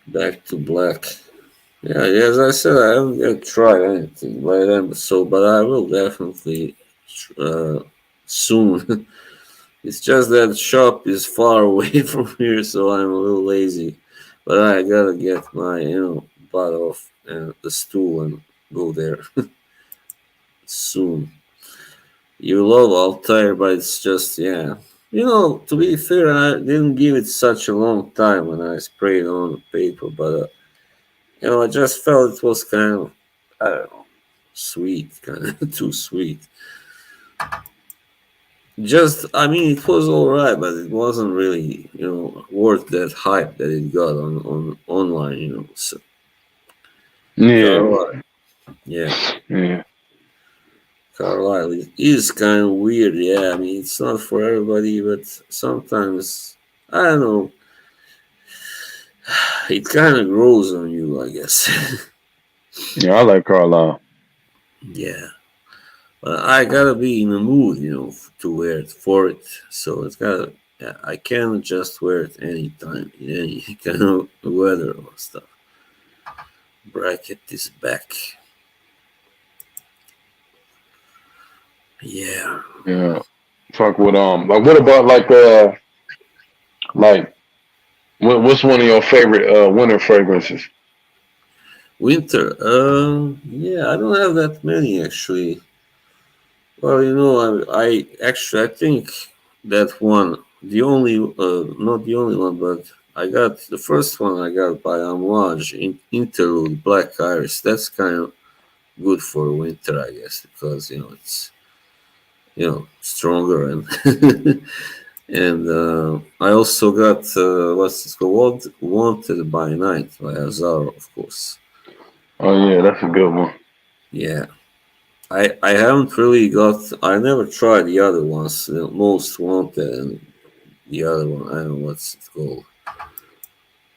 back to black. Yeah, yeah, as I said, I haven't yet tried anything by them, but I will definitely uh, soon. It's just that shop is far away from here, so I'm a little lazy. But I gotta get my butt off the stool and go there soon. You love Altair, but it's just yeah. To be fair, I didn't give it such a long time when I sprayed on the paper, but I just felt it was kind of I don't know sweet, kind of too sweet. Just I mean, it was all right, but it wasn't really worth that hype that it got on online. So, Yeah, Carlisle, yeah, yeah. Carlisle is kind of weird. Yeah, I mean, it's not for everybody, but sometimes I don't know. It kind of grows on you, I guess. Yeah, I like Carlisle. Yeah, but I gotta be in the mood, to wear it for it. So it's gotta. Yeah, I can't just wear it anytime in any kind of weather or stuff. Bracket is back. Yeah, Yeah. Fuck with like what about like what's one of your favorite winter fragrances? winter. Yeah, I don't have that many actually. Well, I actually I think that one, the only, not the only one, but I got the first one I got by Amouage in Interlude Black Iris. That's kind of good for winter, I guess, because it's stronger and and I also got what's it called, Wanted by Night by Azar, of course. Oh yeah, that's a good one. Yeah, I haven't really got. I never tried the other ones, the Most Wanted and the other one. I don't know what's it called,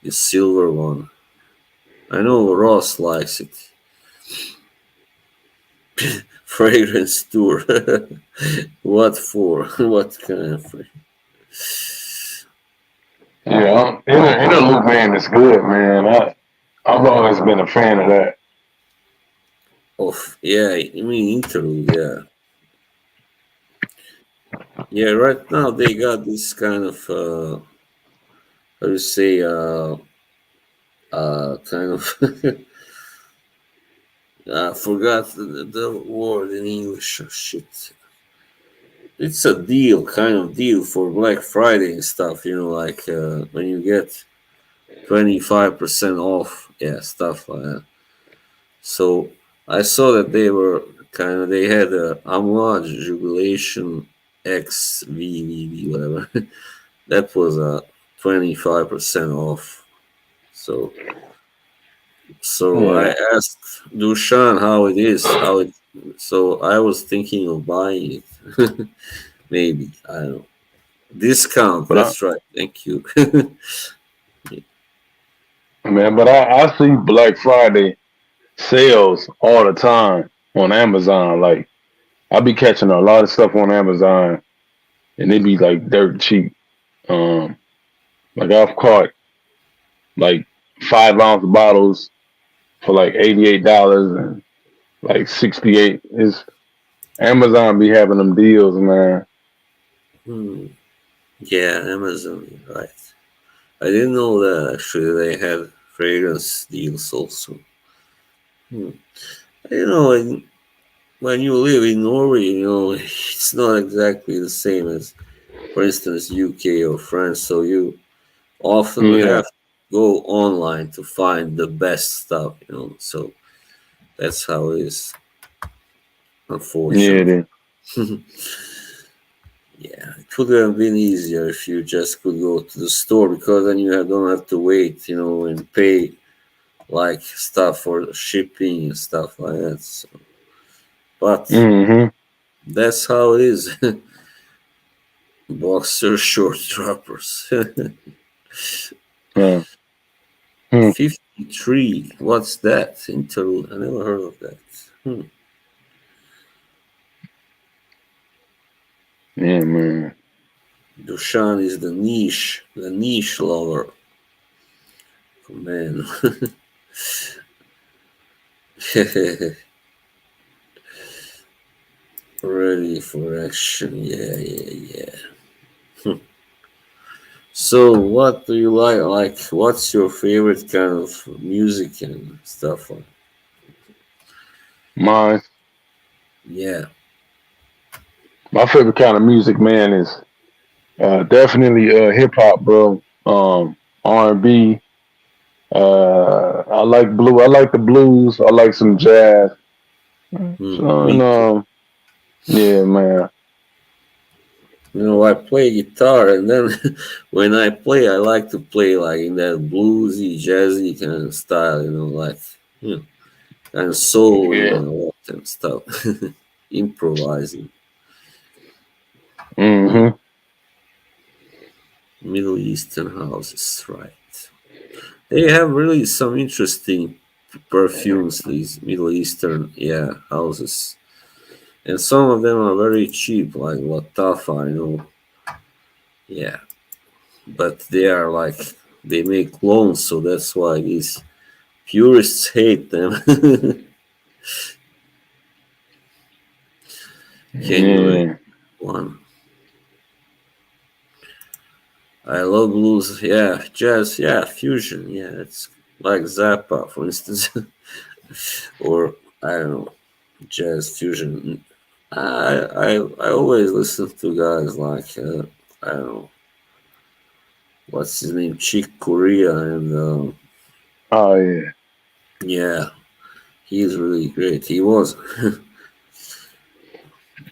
the silver one. I know Ross likes it. Fragrance tour. What for? What kind of Yeah, Interlude Man is good, man. I've always been a fan of that. of? Yeah, I mean interlude. Yeah, yeah. Right now they got this kind of how do you say kind of I forgot the word in English. Oh, shit. It's a deal, kind of deal for Black Friday and stuff. Like when you get 25% off. Yeah, stuff like that. So I saw that they had a Amouage Jubilation XVVV, whatever. That was a 25% off. So I Yeah, asked Dushan how it is, how it. So I was thinking of buying it. Maybe I don't know. Discount. But That's right. Thank you. I see Black Friday sales all the time on Amazon. Like I be catching a lot of stuff on Amazon, and they be like dirt cheap. Um, like I've caught like 5 ounce bottles for like $88 and like 68. Is Amazon be having them deals, man? Hmm. Yeah, Amazon. Right. I didn't know that actually they had fragrance deals also. Hmm. When you live in Norway, it's not exactly the same as, for instance, UK or France. So you often Yeah, have to go online to find the best stuff. So that's how it is, yeah, it unfortunately. is. Yeah, it would have been easier if you just could go to the store because then don't have to wait, and pay like stuff for the shipping and stuff like that. So, but Mm-hmm. that's how it is. Boxer short droppers. Yeah. Hmm. 53. What's that? Interlude. I never heard of that. Hmm. Yeah, man. Dushan is the niche lover. Man. Ready for action. Yeah, yeah, yeah. So, what do you like? Like, what's your favorite kind of music and stuff? Mine. Yeah. My favorite kind of music, man, is definitely hip hop, bro. R&B. I like blue. I like the blues. I like some jazz. So, Me too. yeah, man. I play guitar, and then when I play, I like to play like in that bluesy, jazzy kind of style. Like you know, kind of soloing Yeah. a lot and stuff, improvising. Hmm. Mm-hmm. Middle Eastern houses, right? They have really some interesting perfumes. These Middle Eastern, yeah, houses, and some of them are very cheap, like Latafa. Yeah, but they are like they make loans, so that's why these purists hate them. Can you rate Yeah. one? I love blues. Yeah, jazz. Yeah, fusion. Yeah, it's like Zappa, for instance, or I don't know, jazz fusion. I always listen to guys like I don't know what's his name, Chick Corea, and Oh, yeah. yeah, he's really great. He was.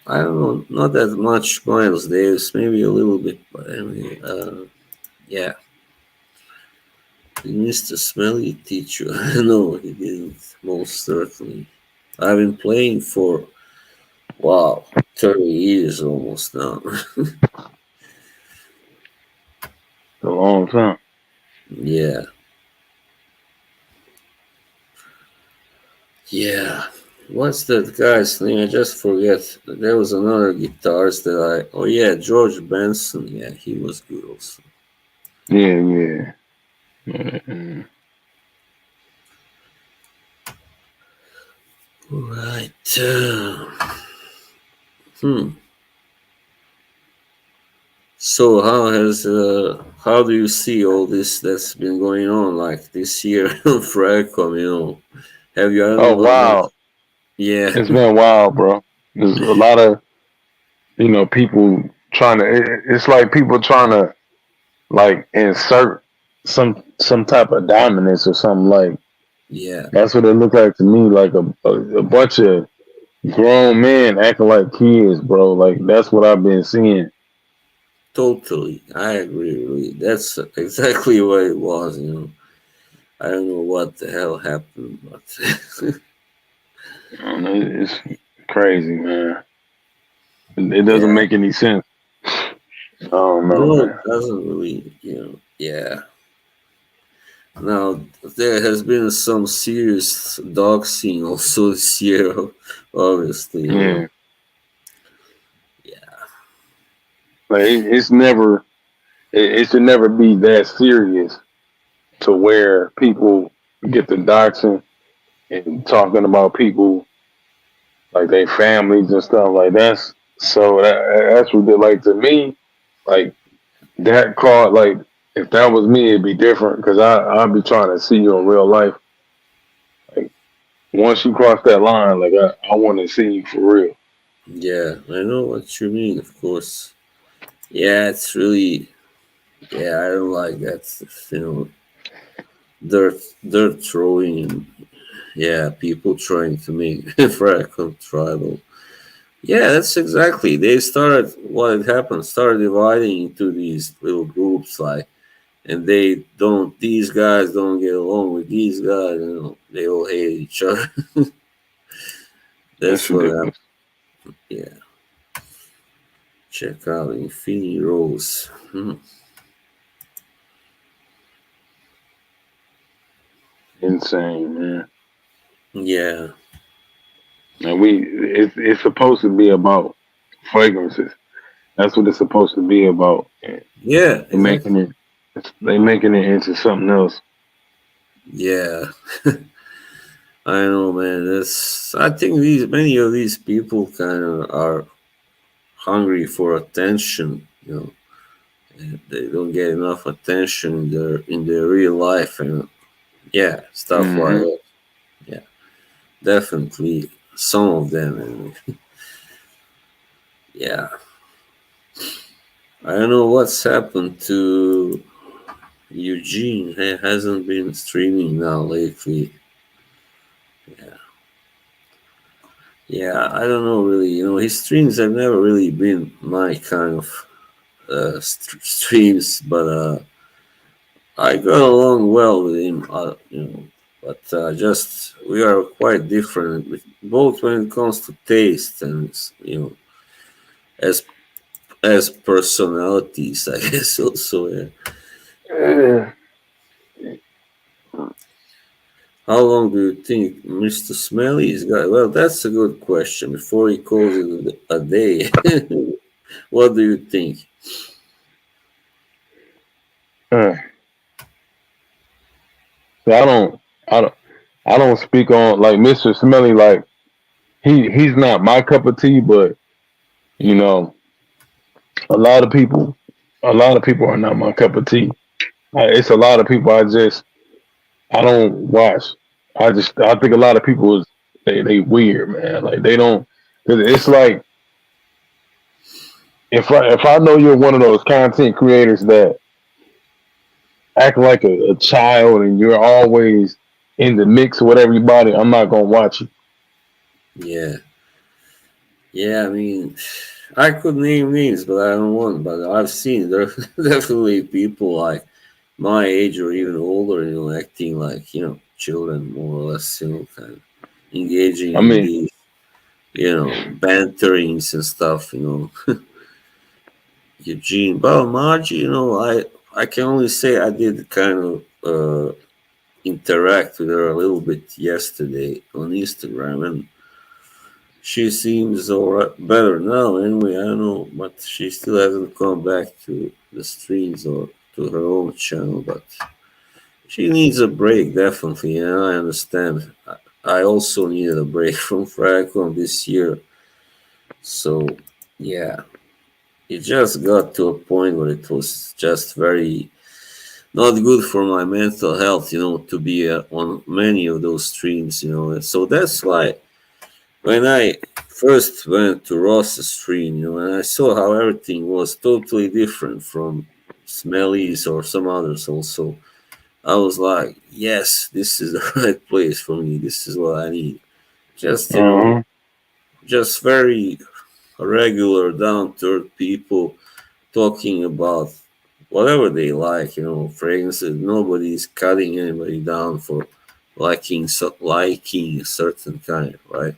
I don't know, not that much Miles Davis, maybe a little bit, but anyway, yeah. Did Mr. Smelly teach you? No, he didn't, most certainly. I've been playing for, wow, 30 years almost now. A long time. Yeah, yeah. What's that guy's name? I just forget. There was another guitarist oh yeah, George Benson. Yeah, he was good also. Yeah, yeah. Mm-hmm. Right. Hmm. So how do you see all this that's been going on like this year on Fracom? Have you I don't Oh, know how much wow. yeah. It's been wild, bro. There's a lot of, people trying to, it's like people trying to like insert some type of dominance or something like Yeah, that's what it looked like to me, like a bunch of grown men acting like kids, bro. Like that's what I've been seeing. totally. I agree really. That's exactly what it was. I don't know what the hell happened, but It's crazy, man. It doesn't yeah. make any sense. I don't know, No, man. it doesn't really, yeah. Now, there has been some serious doxing also this year, obviously. Yeah, Yeah, like it's never, it should never be that serious to where people get the doxing and talking about people like their families and stuff like that's so that's what they like to me. Like that card, like if that was me, it'd be different because I'd be trying to see you in real life. Like once you cross that line, like I want to see you for real. yeah, I know what you mean, of course. Yeah, it's really, yeah, I don't like that, you know, dirt throwing and, yeah, people trying to make Fracon tribal. Yeah, that's exactly. They started, what had happened, started dividing into these little groups, like, and these guys don't get along with these guys, they all hate each other. That's That's what happened. ridiculous. Yeah, check out Infinity Rose. Insane, man. Yeah, And it's supposed to be about fragrances. That's what it's supposed to be about. And yeah, they making exactly. it, they making it into something else. Yeah, I know, man. I think many of these people kind of are hungry for attention. And they don't get enough attention in their real life, and yeah, stuff like Hmm. that. Yeah, definitely some of them. And yeah, I don't know what's happened to Eugene. He hasn't been streaming now lately. Yeah, yeah, I don't know really. His streams have never really been my kind of streams, but I got along well with him. But just we are quite different, both when it comes to taste and as as personalities. I guess also. Yeah. Yeah. How long do you think Mr. Smelly is got? Well, that's a good question. Before he calls it a day, what do you think? Uh, so I don't, I don't speak on like Mr. Smelly. Like he's not my cup of tea, but you know, a lot of people, a lot of people are not my cup of tea. It's a lot of people I don't watch. I think a lot of people is they weird, man. Like they don't. Cause it's like if I know you're one of those content creators that act like a child and you're always in the mix with everybody, I'm not gonna watch you. Yeah, yeah. I mean, I could name names, but I don't want. But I've seen there are definitely people like my age or even older, acting like children more or less, kind of engaging I in mean, these, banterings and stuff. Eugene, well, Margie, I can only say I did kind of interact with her a little bit yesterday on Instagram, and she seems alright, better now. Anyway, I don't know, but she still hasn't come back to the streams or to her own channel, but she needs a break, definitely, and I understand. I also needed a break from Fracon this year, so yeah, it just got to a point where it was just very not good for my mental health, to be on many of those streams, and so that's why when I first went to Ross's stream, and I saw how everything was totally different from Smelly's or some others also. I was like, yes, this is the right place for me. This is what I need. Just, uh-huh. just very regular, down to earth people talking about whatever they like, fragrances. Nobody's cutting anybody down for liking a certain kind, right?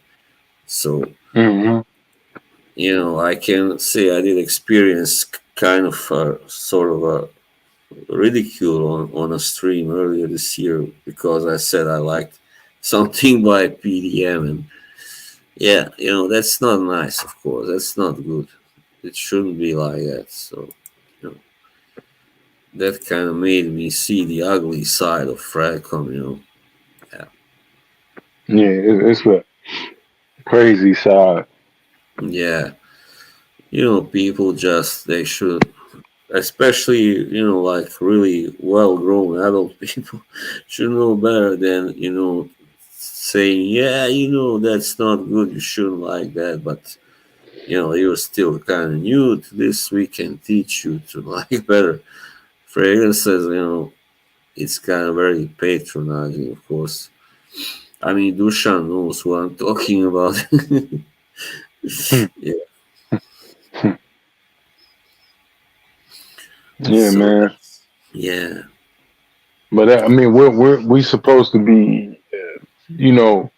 So, Hmm. I can say I did experience kind of sort of ridicule on a stream earlier this year because I said I liked something by PDM, and yeah, that's not nice. Of course, that's not good. It shouldn't be like that. So you know, that kind of made me see the ugly side of Fragcom. Yeah, Yeah, it's a crazy side. yeah. People just they should, especially like really well-grown adult people, should know better than saying, yeah, that's not good, you shouldn't like that, but you're still kind of new to this, we can teach you to like better fragrances. It's kind of very patronizing, of course. I mean, Dushan knows what I'm talking about. Yeah, Yeah, so man. that's, yeah, But I mean, we supposed to be, you know,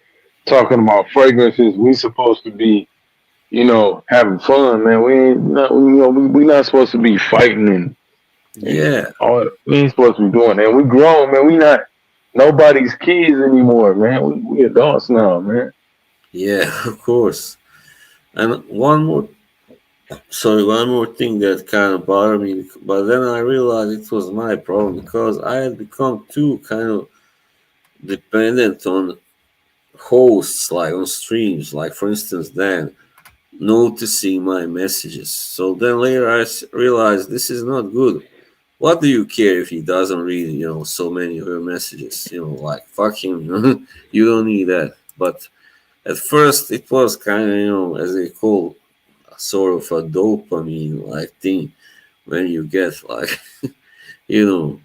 talking about fragrances. We supposed to be, having fun, man. We ain't not, we not supposed to be fighting and yeah, all. We ain't supposed to be doing that. We grown, man. We not nobody's kids anymore, man. We adults now, man. yeah. Of course. And one more thing that kind of bothered me, but then I realized it was my problem because I had become too kind of dependent on hosts, like on streams, like for instance, Dan noticing my messages. So then later realized this is not good. What do you care if he doesn't read, so many of your messages? Like fuck him, you don't need that. But at first it was kind of, as they call, sort of a dopamine like thing when you get like you know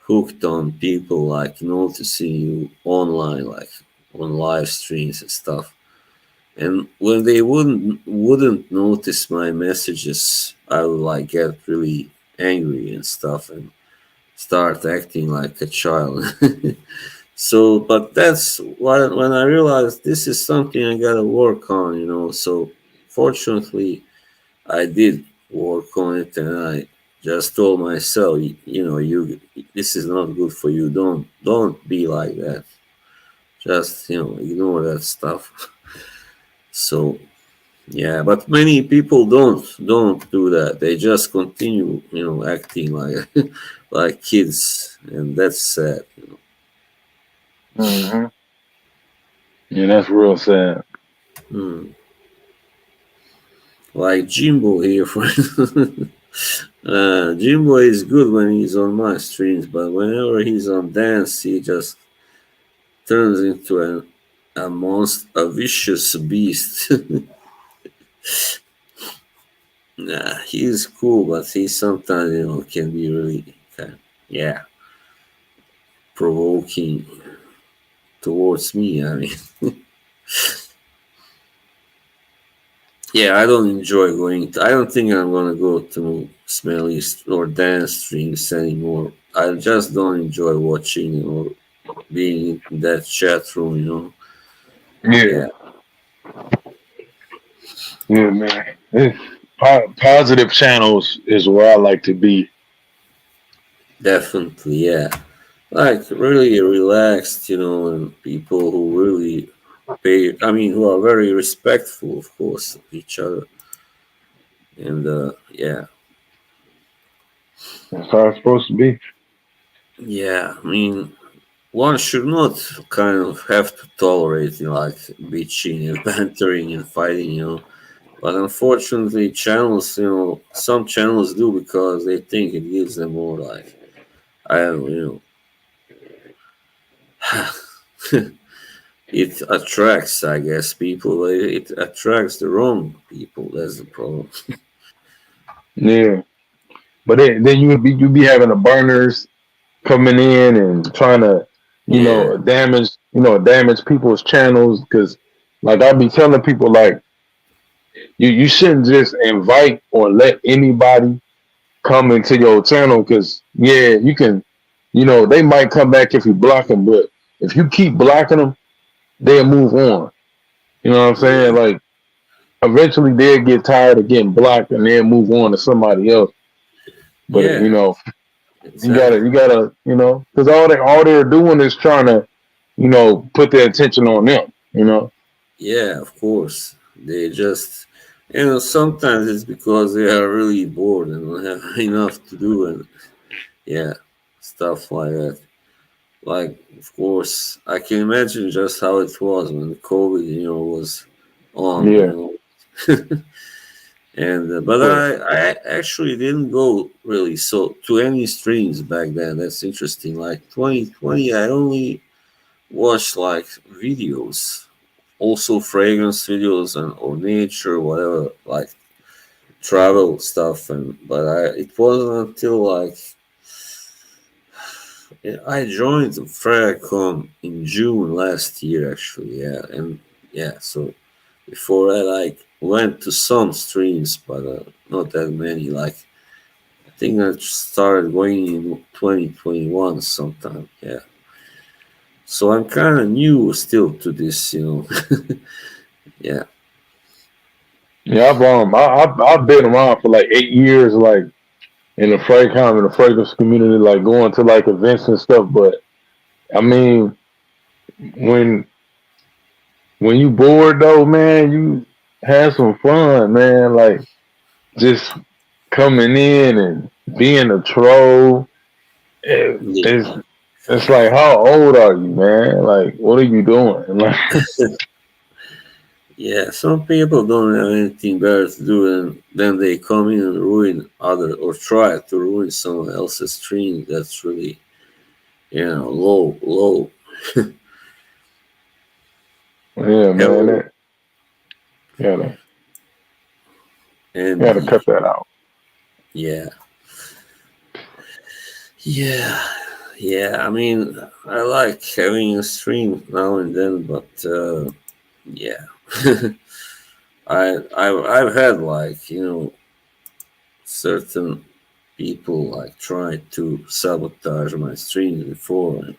hooked on people like noticing you online, like on live streams and stuff. And when they wouldn't notice my messages, I would like get really angry and stuff and start acting like a child. So, but that's when I realized this is something I gotta work on. So fortunately I did work on it, and I just told myself, you this is not good for you. Don't be like that. Just ignore that stuff. So yeah, but many people don't do that. They just continue, acting like like kids, and that's sad. Hmm. Yeah, that's real sad. Hmm. Like Jimbo here, for Jimbo is good when he's on my streams, but whenever he's on dance, he just turns into a monster, a vicious beast. Nah, he's cool, but he sometimes, can be really kind of, yeah, provoking towards me. I mean, yeah, I don't enjoy going. I don't think I'm gonna go to smelly or dance streams anymore. I just don't enjoy watching or being in that chat room. Yeah, Yeah, yeah, man. Positive channels is where I like to be. definitely. Yeah, like really relaxed, and people who really pay. I mean, who are very respectful, of course, of each other. And yeah, That's how it's supposed to be. yeah. I mean, one should not kind of have to tolerate, like bitching and bantering and fighting. But unfortunately, channels, some channels do because they think it gives them more, like I don't know, it attracts, I guess, people. It attracts the wrong people. That's the problem. Yeah, but then you be having the burners coming in and trying to, Yeah, damage people's channels because, like, I be telling people like you shouldn't just invite or let anybody come into your channel because yeah, you can, they might come back if you block them, but if you keep blocking them, they'll move on. You know what I'm saying? yeah, Like eventually they'll get tired of getting blocked and then move on to somebody else. But Yeah, you exactly. gotta, because all they're doing is trying to, put their attention on them. Yeah, of course. They just, sometimes it's because they are really bored and don't have enough to do, and yeah, stuff like that. Like, of course, I can imagine just how it was when COVID, was on, Yeah, and but but I actually didn't go really so to any streams back then. That's interesting. Like 2020, I only watched like videos, also fragrance videos and or nature, whatever, like travel stuff. And but it wasn't until like I joined Fragcom in June last year, actually. Yeah, and yeah, so before that, I went to some streams, but not that many. Like I think I started going in 2021 sometime. Yeah, so I'm kind of new still to this. Yeah, yeah, I've been around for like 8 years, like in the in the fragrance community, like going to like events and stuff. But I mean, when when you bored though, man, you have some fun, man. Like just coming in and being a troll. It's yeah, it's like, how old are you, man? Like, what are you doing? Like, yeah. Some people don't have anything better to do, and then they come in and ruin other or try to ruin someone else's dream. That's really low. yeah, man, Hello, you gotta, you and gotta cut that out. yeah, yeah, yeah. I mean, I like having a stream now and then, but yeah, I've had like certain people like try to sabotage my streams before, and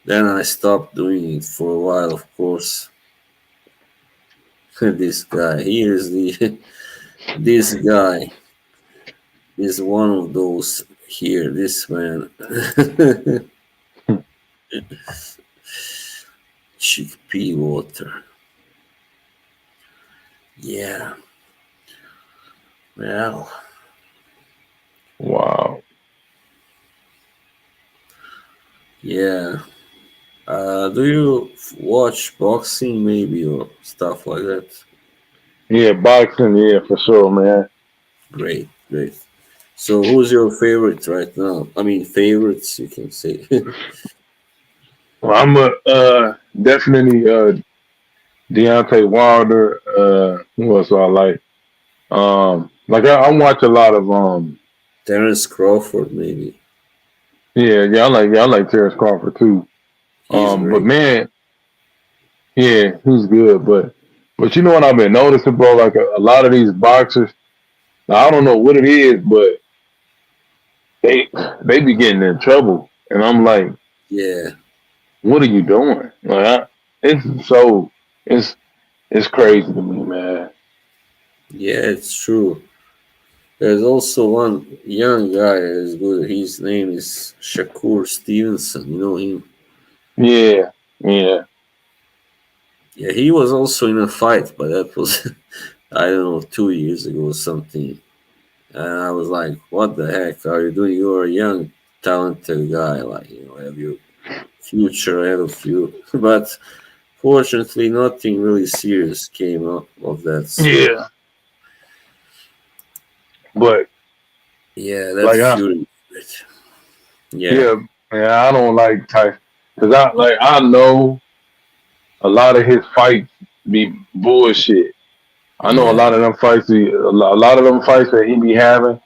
then I stopped doing it for a while. Of course, this guy here's the this guy is one of those here. This man, chickpea water. Yeah, well, Wow. yeah. Do you watch boxing maybe or stuff like that? Yeah, boxing, yeah, for sure, man. Great, great. So, who's your favorite right now? I mean, favorites, you can say. Well, I'm a definitely Deontay Wilder. Who else do I like? I watch a lot of Terence Crawford, maybe. I like Terrence Crawford too. He's But great. man, yeah, he's good. But you know what I've been noticing, bro? Like a lot of these boxers, now, I don't know what it is, but they they be getting in trouble, and I'm like, Yeah, what are you doing? It's so it's it's crazy to me, man. yeah, it's true. There's also one young guy that is good. His name is Shakur Stevenson. You know him? Yeah, yeah, Yeah, he was also in a fight, but that was, I don't know, 2 years ago or something. And I was like, what the heck are you doing? You're a young, talented guy. Like, have your future ahead of you. But fortunately, nothing really serious came up of that. So, yeah. But yeah, that like Fury. Yeah, yeah, man, I don't like Tyson because I know a lot of his fights be bullshit. I know a yeah, lot of them fights, a lot of them fights that he be having,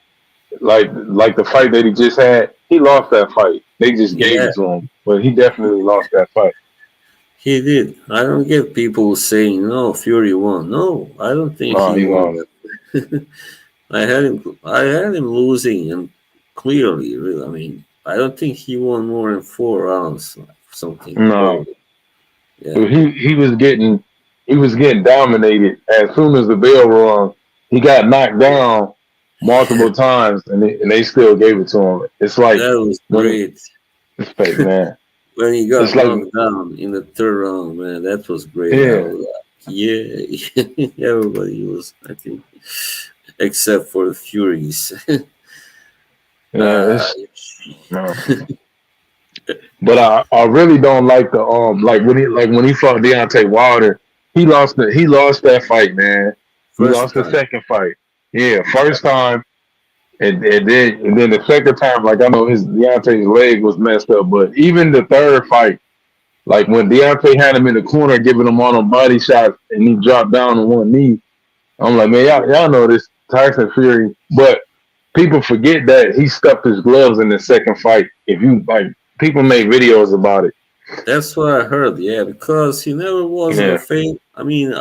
like the fight that he just had, he lost that fight. They just gave yeah. it to him, but he definitely lost that fight. He did. I don't get people saying, "No, Fury won." No, I don't think Nah, he he won lost. that. I had him losing, and clearly, really. I mean, I don't think he won more than 4 rounds, like something No, horrible. Yeah, but he was getting. he was getting dominated. As soon as the bell rung, he got knocked down Yeah, multiple times, and they still gave it to him. It's like that was when great. it's fake, man. When he got It's like knocked down in the third round, man, that was great. I yeah, was like, yeah, everybody was, I think, except for the Furies. yeah. uh, It's no. But I really don't like the like when he fought Deontay Wilder, he lost that fight, man. He first lost the time. second fight. Yeah, first time and then the second time, like I know his Deontay's leg was messed up, but even the third fight, like when Deontay had him in the corner giving him all them body shots and he dropped down on one knee, I'm like, man, y'all know this Tyson Fury, but people forget that he stuffed his gloves in the second fight. If you like, people make videos about it. That's what I heard, yeah, because he never was a Yeah. fame. I mean,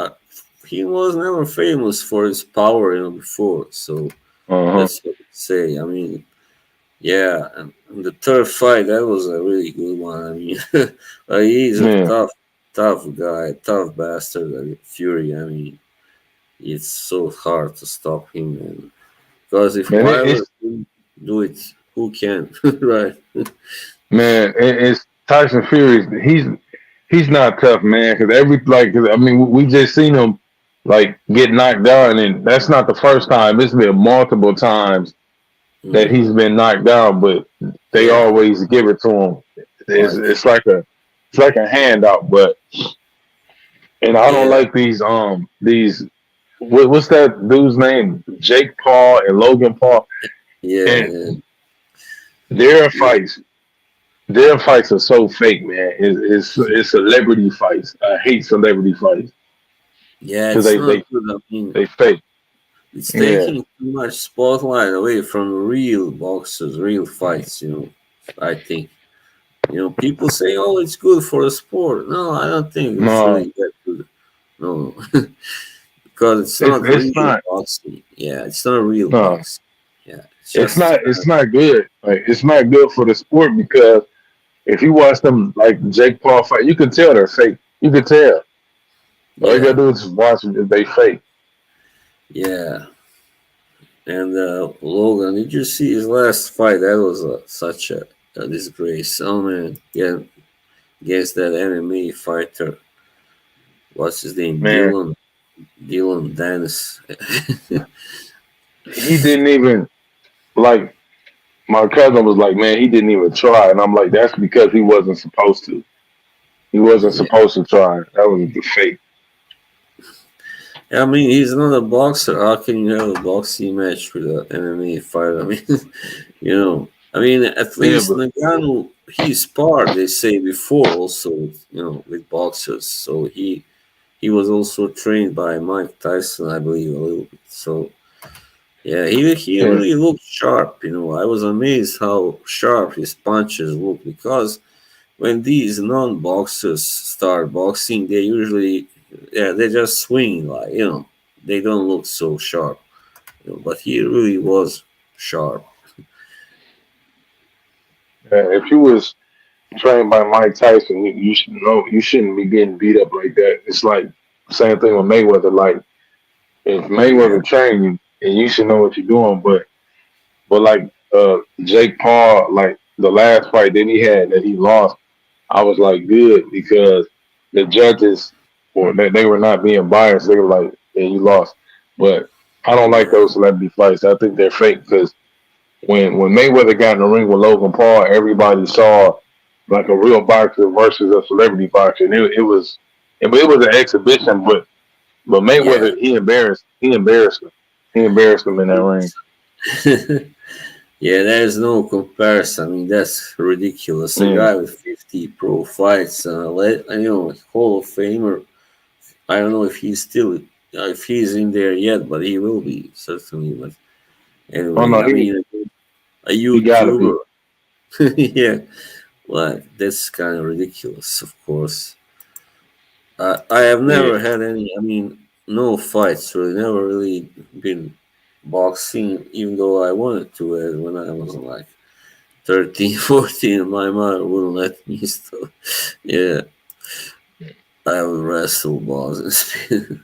he was never famous for his power, before. So Uh-huh. that's what I say. I mean, yeah, and the third fight that was a really good one. I mean, he's a Yeah. tough guy, tough bastard. Fury. I mean, it's so hard to stop him, man. Because if Man, Wilder it's can do it, who can, right? it's Tyson Fury. He's not tough, man. Because I mean, we just seen him like get knocked down, and that's not the first time. It's been multiple times that Mm, he's been knocked down, but they yeah, always give it to him. It's, like it's like a it's like a handout, but and I don't yeah, like these what's that dude's name? Jake Paul and Logan Paul, yeah, and yeah. their Yeah, fights their fights are so fake, man. It's celebrity fights. I hate celebrity fights yeah, because it's they not they good. I mean, they fake. it's Yeah. taking too much spotlight away from real boxers, real fights. I think. People say, "Oh, it's good for the sport." No, I don't think it's No, really that good. No, because it's not it's real not. boxing. Yeah, it's not real No, boxing. Yeah, it's it's just not. It's not good. Like it's not good for the sport because if you watch them like Jake Paul fight, you can tell they're fake. You can tell. All you gotta yeah, do is just watch it. They fake. yeah. And Logan, did you see his last fight? That was such a disgrace. Oh man, yeah, against that MMA fighter. What's his name? Man, Dylan Dennis. he didn't even like. My cousin was like, man, he didn't even try, and I'm like, that's because he wasn't supposed to. He wasn't Yeah, supposed to try. That was the fake. I mean, he's not a boxer. How can you have a boxing match with an MMA fighter? I mean, I mean, at Yeah, least but Nagano, he sparred. They say before also, with boxers. So he was also trained by Mike Tyson, I believe, a little bit. So yeah, he yeah, really looked sharp. I was amazed how sharp his punches look because when these non-boxers start boxing, they usually, yeah, they just swing like, they don't look so sharp. But he really was sharp. if you was trained by Mike Tyson, you should know you shouldn't be getting beat up like that. It's like same thing with Mayweather. Like if Yeah, Mayweather trained you, and you should know what you're doing, but like Jake Paul, like the last fight that he had that he lost, I was like good because the judges or they were not being biased. They were like, yeah, you lost. But I don't like yeah, those celebrity fights. I think they're fake because when Mayweather got in the ring with Logan Paul, everybody saw like a real boxer versus a celebrity boxer. And it was an exhibition, but yeah. Mayweather he embarrassed him in that ring. Yeah, there's no comparison. I mean, that's ridiculous. A Yeah, guy with 50 pro fights, Hall of Famer. I don't know if he's in there yet, but he will be certainly. But oh anyway, no, I mean, a he gotta be. YouTuber. Yeah, well, that's kind of ridiculous, of course. I have Yeah, never had any. I mean, no fights. Really, never really been boxing, even though I wanted to. When I was like 13, 14, my mother wouldn't let me. So, yeah, I would wrestle balls instead.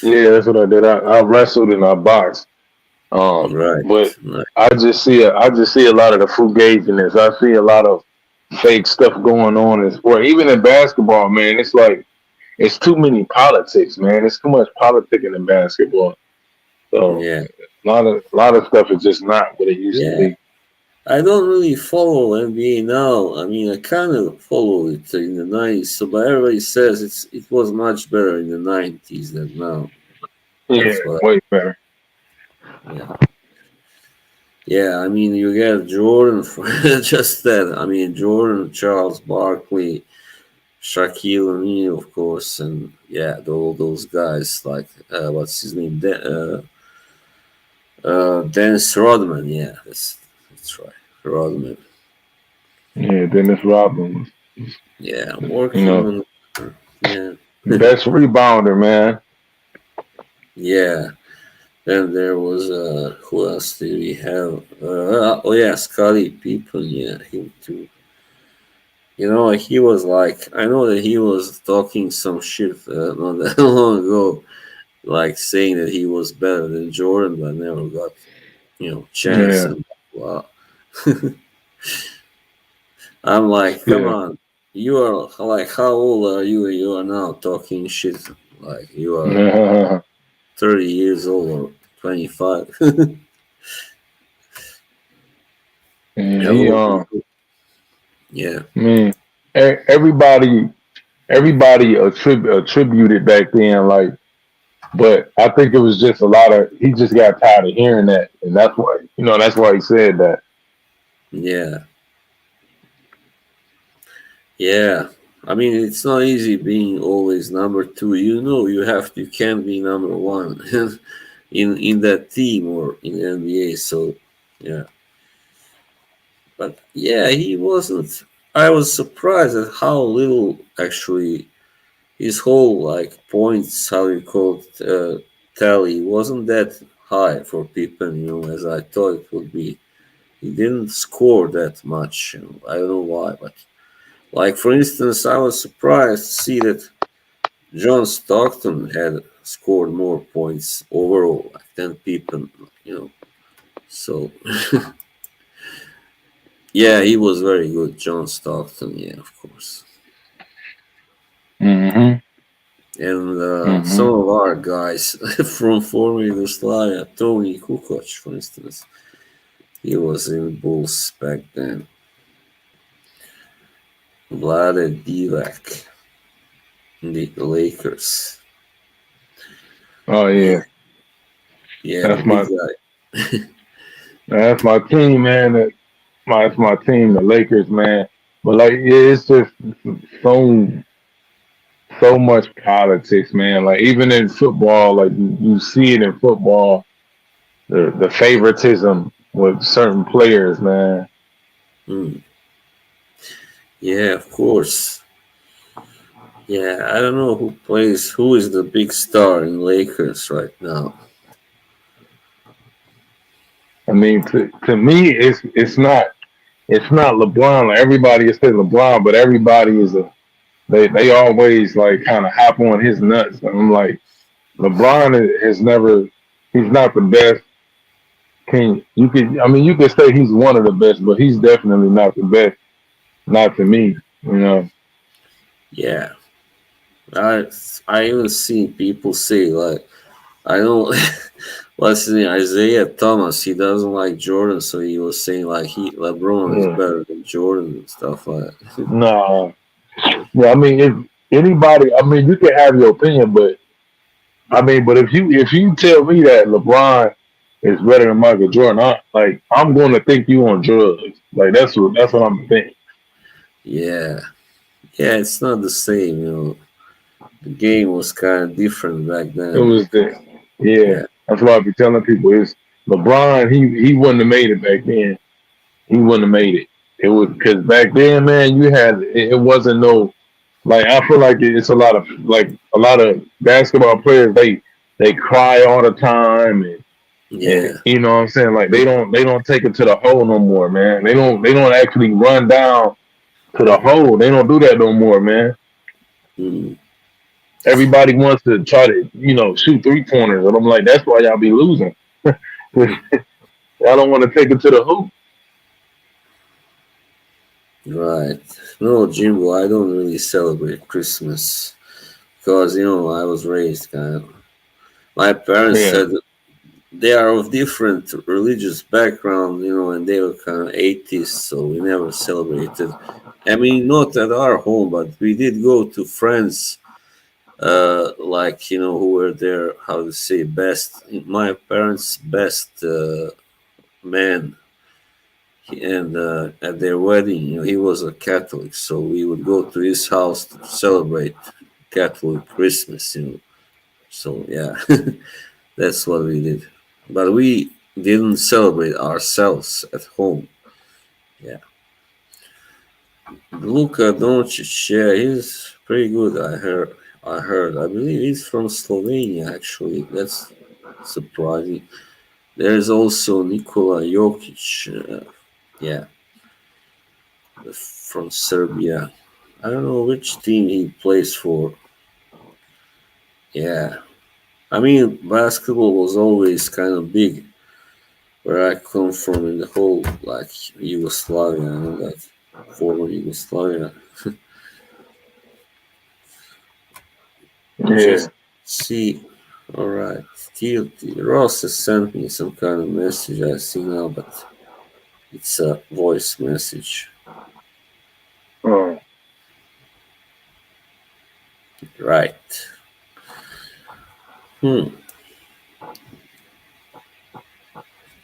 Yeah, that's what I did. I wrestled and I boxed. Right. But Right. I just see a lot of the fugaziness. I see a lot of fake stuff going on in sport. Even in basketball, man, it's like it's too many politics, man. It's too much politicking in basketball. So Yeah. a lot of stuff is just not what it used to Yeah. be. I don't really follow NBA now. I mean, I kind of follow it in the 90s. So, but everybody says it was much better in the 90s than now. Yeah, That's what. way better. Yeah. Yeah. I mean, you get Jordan for just that. I mean, Jordan, Charles Barkley, Shaquille O'Neal, of course, and yeah, all those guys like what's his name, Dennis Rodman. Yeah, that's right, Rodman. Yeah, Dennis Rodman was, Yeah, you working know, on. Yeah, best rebounder, man. yeah. Then there was who else did we have? Oh yeah, Scottie Pippen. Yeah, him too. You know, he was like I know that he was talking some shit not that long ago, like saying that he was better than Jordan, but never got chance. Yeah, And wow, I'm like, come yeah. on, you are like, how old are you? You are now talking shit like you are Yeah, 30 years old or 25. he Hello, yeah, I mean, everybody attributed back then, like, but I think it was just a lot of he just got tired of hearing that, and that's why that's why he said that. yeah, yeah. I mean, it's not easy being always number two. You know, you can't be number one in that team or in the NBA. So, yeah. But yeah, he wasn't. I was surprised at how little actually his whole like points, how you call it, tally wasn't that high for Pippen. As I thought it would be. He didn't score that much. I don't know why, but like for instance, I was surprised to see that John Stockton had scored more points overall than Pippen. You know, so yeah, he was very good, John Stockton. Yeah, of course. Hmm. And some Hmm. of our guys from former Yugoslavia, Tony Kukoc, for instance, he was in Bulls back then. Vlade Divac in the Lakers. Oh Yeah, yeah, yeah, the that's big my guy. that's my team, man. That's my team, the Lakers, man. But like, yeah, it's just so so much politics, man. Like even in football, like you see it in football, the favoritism with certain players, man. Mm, yeah, of course. Yeah, I don't know who is the big star in Lakers right now. I mean, to me, it's not LeBron. Like everybody is saying LeBron, but everybody is a they always like kind of hop on his nuts. And I'm like, LeBron has never. He's not the best. Can you could I mean you could say he's one of the best, but he's definitely not the best. Not to me, you know. Yeah, I I even seen people say like I don't what's his name Isaiah Thomas. He doesn't like Jordan, so he was saying like he LeBron is Yeah. better than Jordan and stuff like that. No. Yeah, I mean, if anybody, I mean, you can have your opinion, but I mean, but if you tell me that LeBron is better than Michael Jordan, I'm going to think you on drugs. Like that's what I'm thinking. Yeah, yeah, it's not the same. The game was kind of different back It then. was the yeah. Yeah, That's why I be telling people is LeBron. He wouldn't have made it back then. He wouldn't have made it. It was because back then, man, it wasn't no like I feel like it's a lot of basketball players they cry all the time and yeah, you know what I'm saying like they don't take it to the hole no more, man. They don't actually run down to the hole. They don't do that no more, man. Mm, Everybody wants to try to, shoot 3 pointers, and I'm like, that's why y'all be losing. Y'all don't want to take it to the hoop. right. No, Jimbo, I don't really celebrate Christmas because I was raised kind of. My parents Yeah, said they are of different religious background, and they were kind of atheists, so we never celebrated. I mean, not at our home, but we did go to friends, like who were there. How to say best? My parents' best man, and at their wedding, he was a Catholic, so we would go to his house to celebrate Catholic Christmas. So yeah, that's what we did. But we didn't celebrate ourselves at home. Yeah. Luka Doncic, yeah, he's pretty good. I heard. I believe he's from Slovenia. Actually, that's surprising. There's also Nikola Jokic. Yeah, from Serbia. I don't know which team he plays for. Yeah, I mean basketball was always kind of big where I come from in the whole like Yugoslavia, that former Yugoslavia. yeah. Just see, all right. Ross has sent me some kind of message I see now, but it's a voice message. Um, Right. Hmm.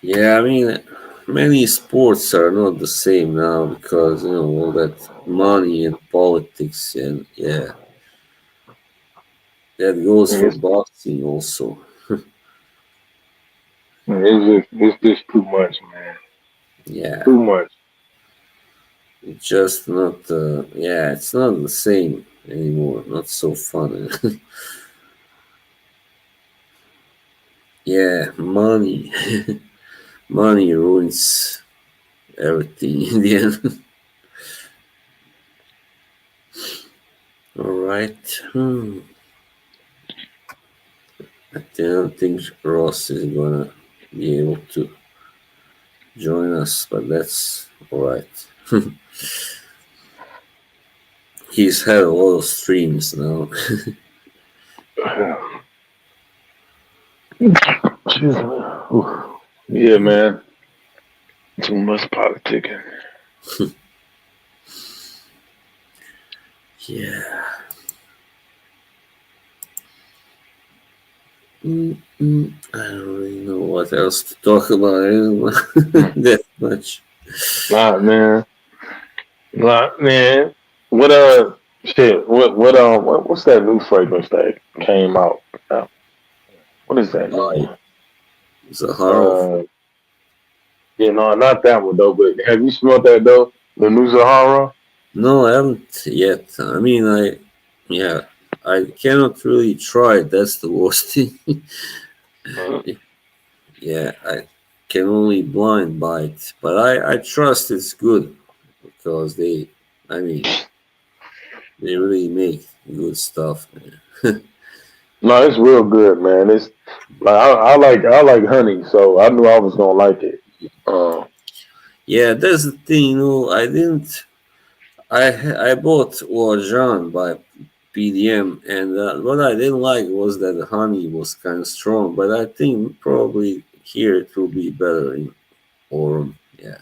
Yeah, I mean, many sports are not the same now because all that money and politics, and yeah, that goes for it's, boxing also. it's just too much, man. Yeah, Too much. it's just not. Yeah, it's not the same anymore. Not so fun. Yeah, money. Money ruins everything in the end. All right. I don't think Ross is gonna be able to join us, but that's all right. He's had a lot of streams now. Excuse me. Oof. Yeah, man. Too much politicking. Yeah. I don't really know what else to talk about anymore. That much. Lot, man. Lot, man. What shit. What's that new fragrance that came out? Uh, what is that Oh, name? Zaharov. Uh, yeah, no, not that one though. But have you smelled that though? The new Sahara. No, I haven't yet. I mean, yeah, I cannot really try it. That's the worst thing. Uh, Yeah, I can only blind buy it, but I trust it's good because I mean, they really make good stuff, man. no, it's real good, man. It's like I like honey, so I knew I was gonna like it. Uh, Yeah, that's the thing. I didn't. I bought Orjan by PDM, and what I didn't like was that the honey was kind of strong. But I think probably here it will be better in Orem. Yeah,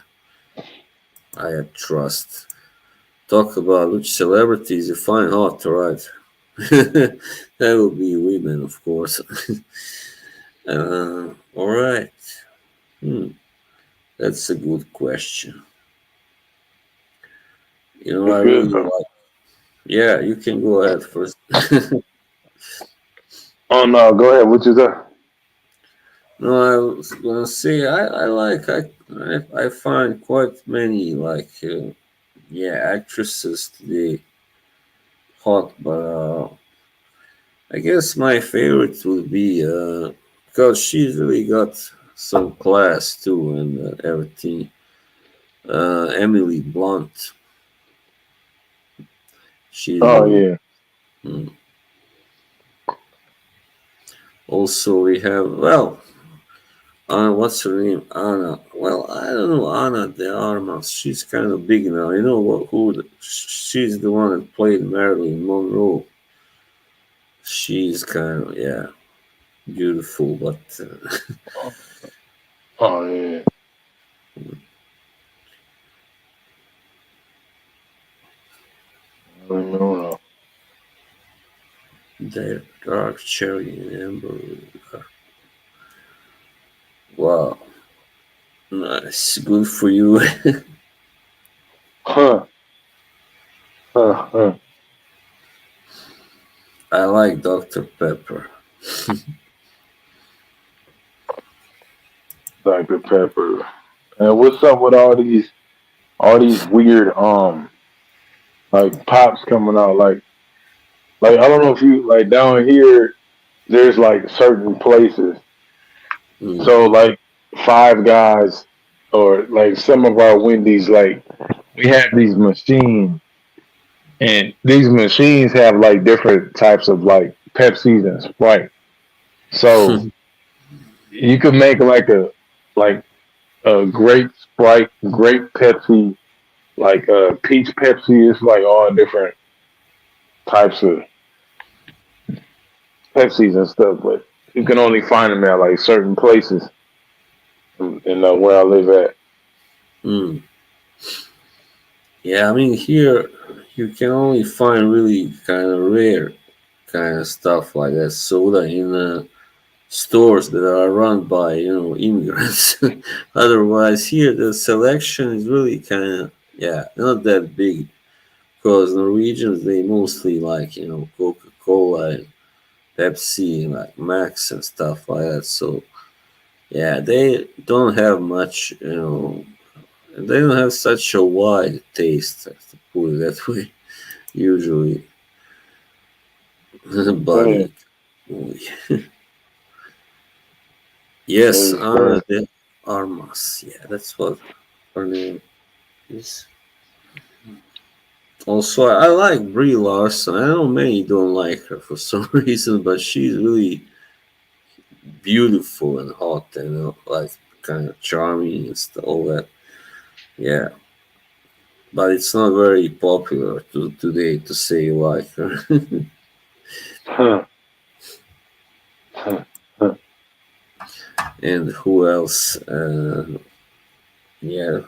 I have trust. Talk about which celebrities you find hot, right? That will be women, of course. All right. Hmm, that's a good question. I it's good really though. like. Yeah, you can go ahead first. Oh no, go ahead. What you say? No, I was gonna say I find quite many yeah, actresses today hot, but I guess my favorite would be because she's really got some class too and everything. Emily Blunt, she's Oh really yeah, Mm. Also, we have, well, what's her name? Anna. Well, I don't know Anna de Armas. She's kind of big now. You know what? She's the one that played Marilyn Monroe. She's kind of, yeah, beautiful, but Oh, oh yeah, I remember. they're dark cherry and amber. Wow, nice, good for you. Huh, huh, huh. I like Dr. Pepper. Dr. Pepper. And what's up with all these weird like pops coming out like I don't know if you like down here there's like certain places. Mm. So like Five Guys or like some of our Wendy's like we have these machines and these machines have like different types of like Pepsis and Sprite. So you could make like a grape Sprite, grape Pepsi, like peach Pepsi. It's like all different types of Pepsis and stuff, but you can only find them at like certain places in where I live at. Mm. Yeah, I mean here you can only find really kind of rare kind of stuff like that soda in stores that are run by immigrants. Otherwise, here the selection is really kind of, yeah, not that big because Norwegians they mostly like Coca Cola and Pepsi and like Max and stuff like that. So yeah, they don't have much. They don't have such a wide taste, to put it that way. Usually, Yeah, buddy. Yes, it's crazy. Ana de Armas. Yeah, that's what her name is. Also, I like Brie Larson. I know many don't like her for some reason, but she's really beautiful and hot and like kind of charming and all that. Yeah, but it's not very popular today to say you like her. Huh, huh, huh. And who else? Yeah,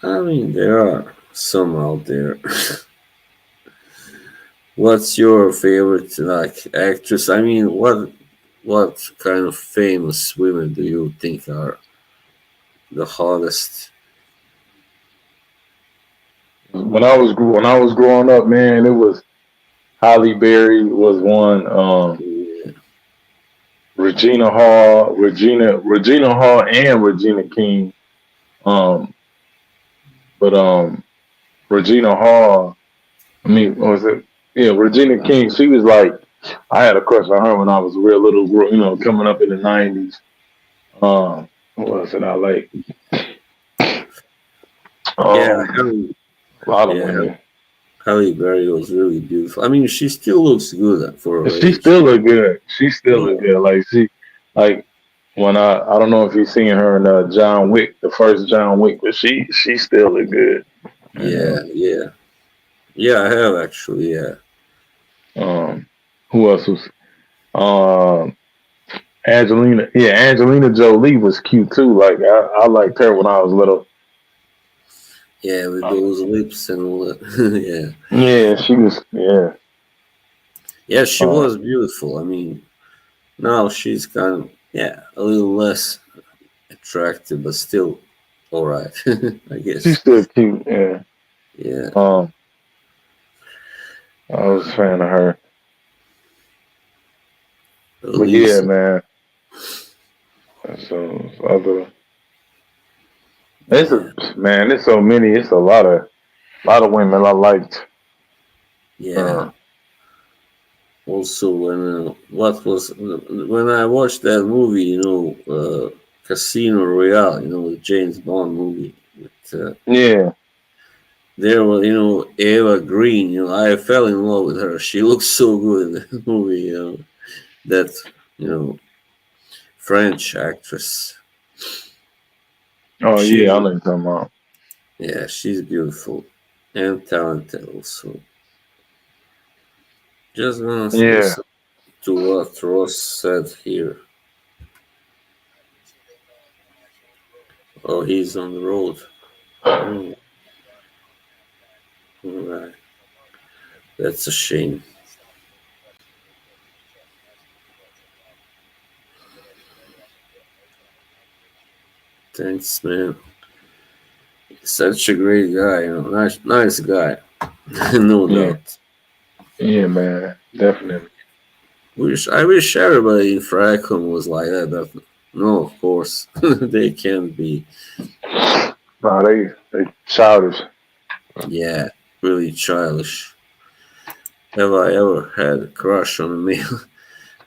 I mean there are some out there. What's your favorite like actress? I mean, what kind of famous women do you think are the hottest? When I was growing up, man, it was Holly Berry was one. Yeah. Regina Hall, and Regina King. Um, but Regina Hall. I mean, what was it? Yeah, Regina King. She was like, I had a crush on her when I was a real little, coming up in the '90s. What was it? I like Yeah, um a lot of yeah, women. Halle Berry was really beautiful. I mean, she still looks good for her She age. still look good. She still Yeah, look good. Like when I don't know if you've seen her in John Wick, the first John Wick, but she still look good. You yeah, know. yeah, yeah. I have actually. Yeah, Um, who else was? Um, Angelina. Yeah, Angelina Jolie was cute too. Like I liked her when I was little. yeah, with Uh, those lips and all that. Yeah, yeah, she was. Yeah. yeah, she Uh, was beautiful. I mean, now she's kind of, yeah, a little less attractive, but still all right, I she's guess. still cute. Yeah. Yeah, Um, I was a fan of her. But yeah, Elise. man. So other. It's a Yeah, man. It's so many. It's a lot of women I liked. yeah. Uh, Also, when I watched that movie, Casino Royale, the James Bond movie with yeah. There was, Eva Green. I fell in love with her. She looks so good in the movie. That you know French actress. Oh She, yeah, I know what you're talking about. yeah, she's beautiful and talented also. Just gonna Yeah, listen to what Ross said here. Oh, he's on the road. Oh, all right. That's a shame. Thanks, man. Such a great guy. Nice guy. No yeah, doubt. yeah, man, definitely. I wish everybody in Fracom was like that, but no, of course they can't be. Nah, they childish. Yeah, really childish. Have I ever had a crush on a male?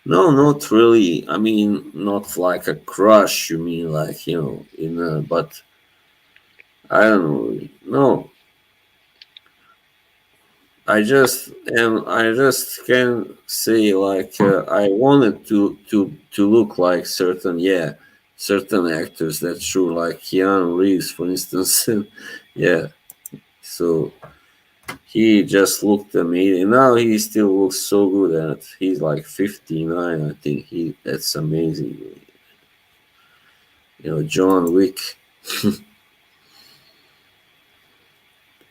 No, not really. I mean, not like a crush. You mean like in a, but I don't know. No, I just can say like I wanted to look like certain actors. That's true. Like Keanu Reeves, for instance. Yeah. So he just looked amazing. Now he still looks so good at. He's like 59. I think he. That's amazing. John Wick.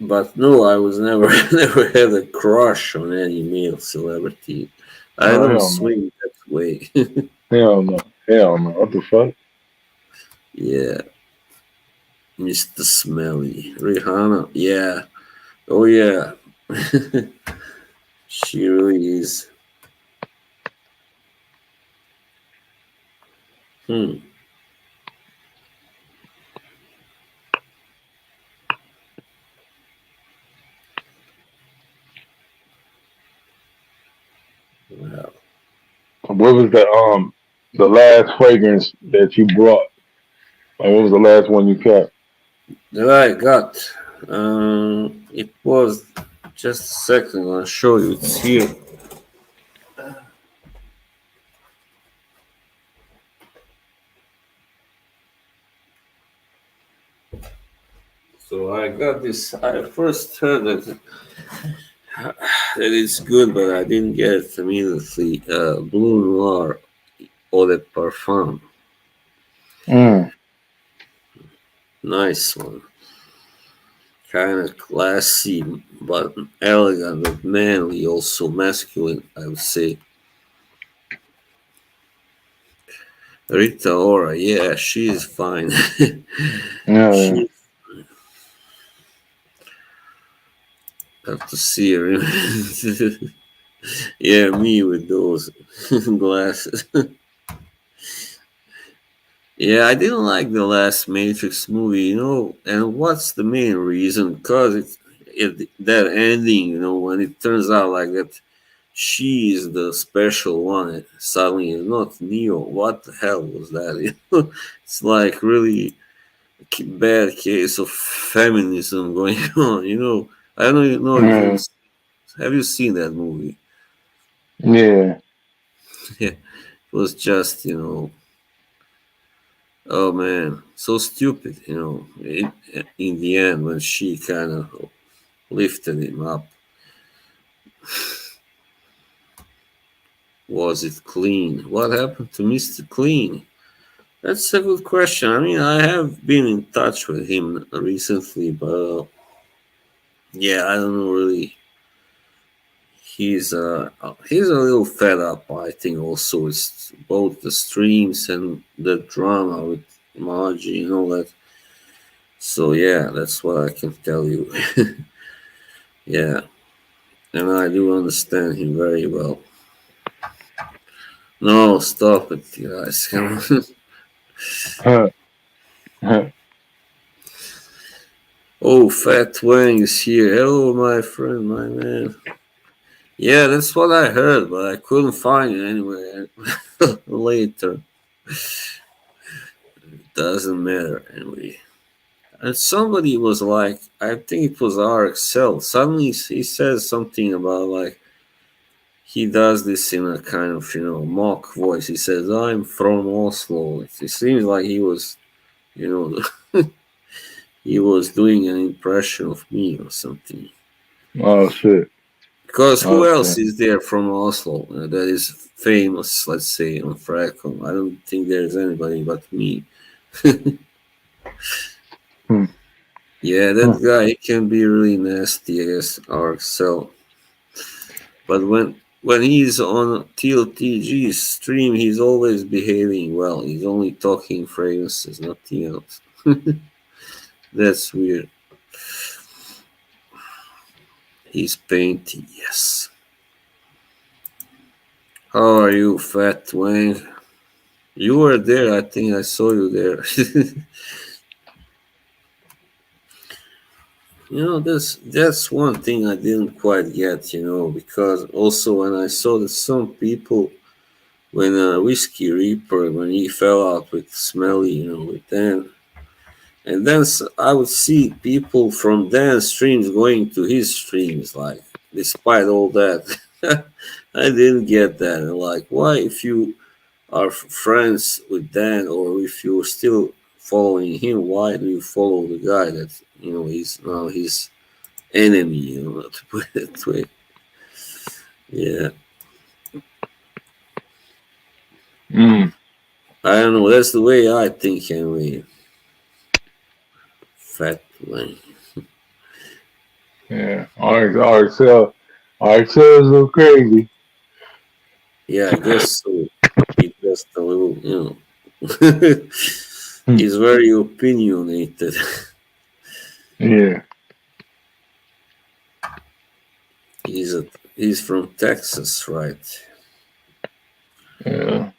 But no, I was never never had a crush on any male celebrity. I Oh don't hell no, swing that way. hell no, hell no. What the fuck? Yeah, Mr. Smelly. Rihanna. Yeah. Oh yeah. She really is. Hmm. Wow. What was the last fragrance that you brought? Like, what was the last one you kept? That I got. It was just a second. I'll show you. It's here. So I got this. I first heard that it's good, but I didn't get it immediately. Blue Noir Eau de Parfum. Mm. Nice one. Kind of classy, but elegant, but manly, also masculine, I would say. Rita Ora, yeah, she's fine. Yeah, She have to see her. Yeah, me with those glasses. Yeah, I didn't like the last Matrix movie, and what's the main reason? Because that ending, when it turns out like that she is the special one, suddenly it's not Neo. What the hell was that? It's like really bad case of feminism going on. I don't even know if yeah, have you seen that movie? yeah. Yeah, it was just oh man, so stupid. In the end when she kind of lifted him up, was it clean? What happened to Mister Clean? That's a good question. I mean, I have been in touch with him recently, but yeah, I don't know really. He's a little fed up. I think also it's both the streams and the drama with Margie and all that. So yeah, that's what I can tell you. Yeah, and I do understand him very well. No, stop it, guys. Come on. Huh, huh. Oh, Fat Wang is here. Hello, my friend, my man. Yeah, that's what I heard, but I couldn't find it anywhere. Later, doesn't matter anyway. And somebody was like, I think it was RXL. Suddenly he says something about like he does this in a kind of mock voice. He says, "I'm from Oslo." It seems like he was you know he was doing an impression of me or something. Oh shit. Because who Oh else shit. is there from Oslo that is famous? Let's say on Fracom. I don't think there's anybody but me. Hmm. Yeah, Hmm. that guy he can be really nasty, I guess, RXL. But when he's on TLTG's stream, he's always behaving well. He's only talking fragrances, nothing else. That's weird. He's painting, yes. How are you, Fat Wang? You were there, I think I saw you there. That's one thing I didn't quite get, because also when I saw that some people when Whiskey Reaper when he fell out with Smelly, with Dan. And then I would see people from Dan's streams going to his streams, like, despite all that. I didn't get that. Like, why, if you are friends with Dan or if you're still following him, why do you follow the guy that, is now his enemy, to put it that way? Yeah. Mm. I don't know. That's the way I think, anyway. Fat Wayne. Yeah. RXL. RXL is so crazy. Yeah, I guess so. He just a little, Hmm. he's very opinionated. Yeah. he's a, he's from Texas, right? Yeah.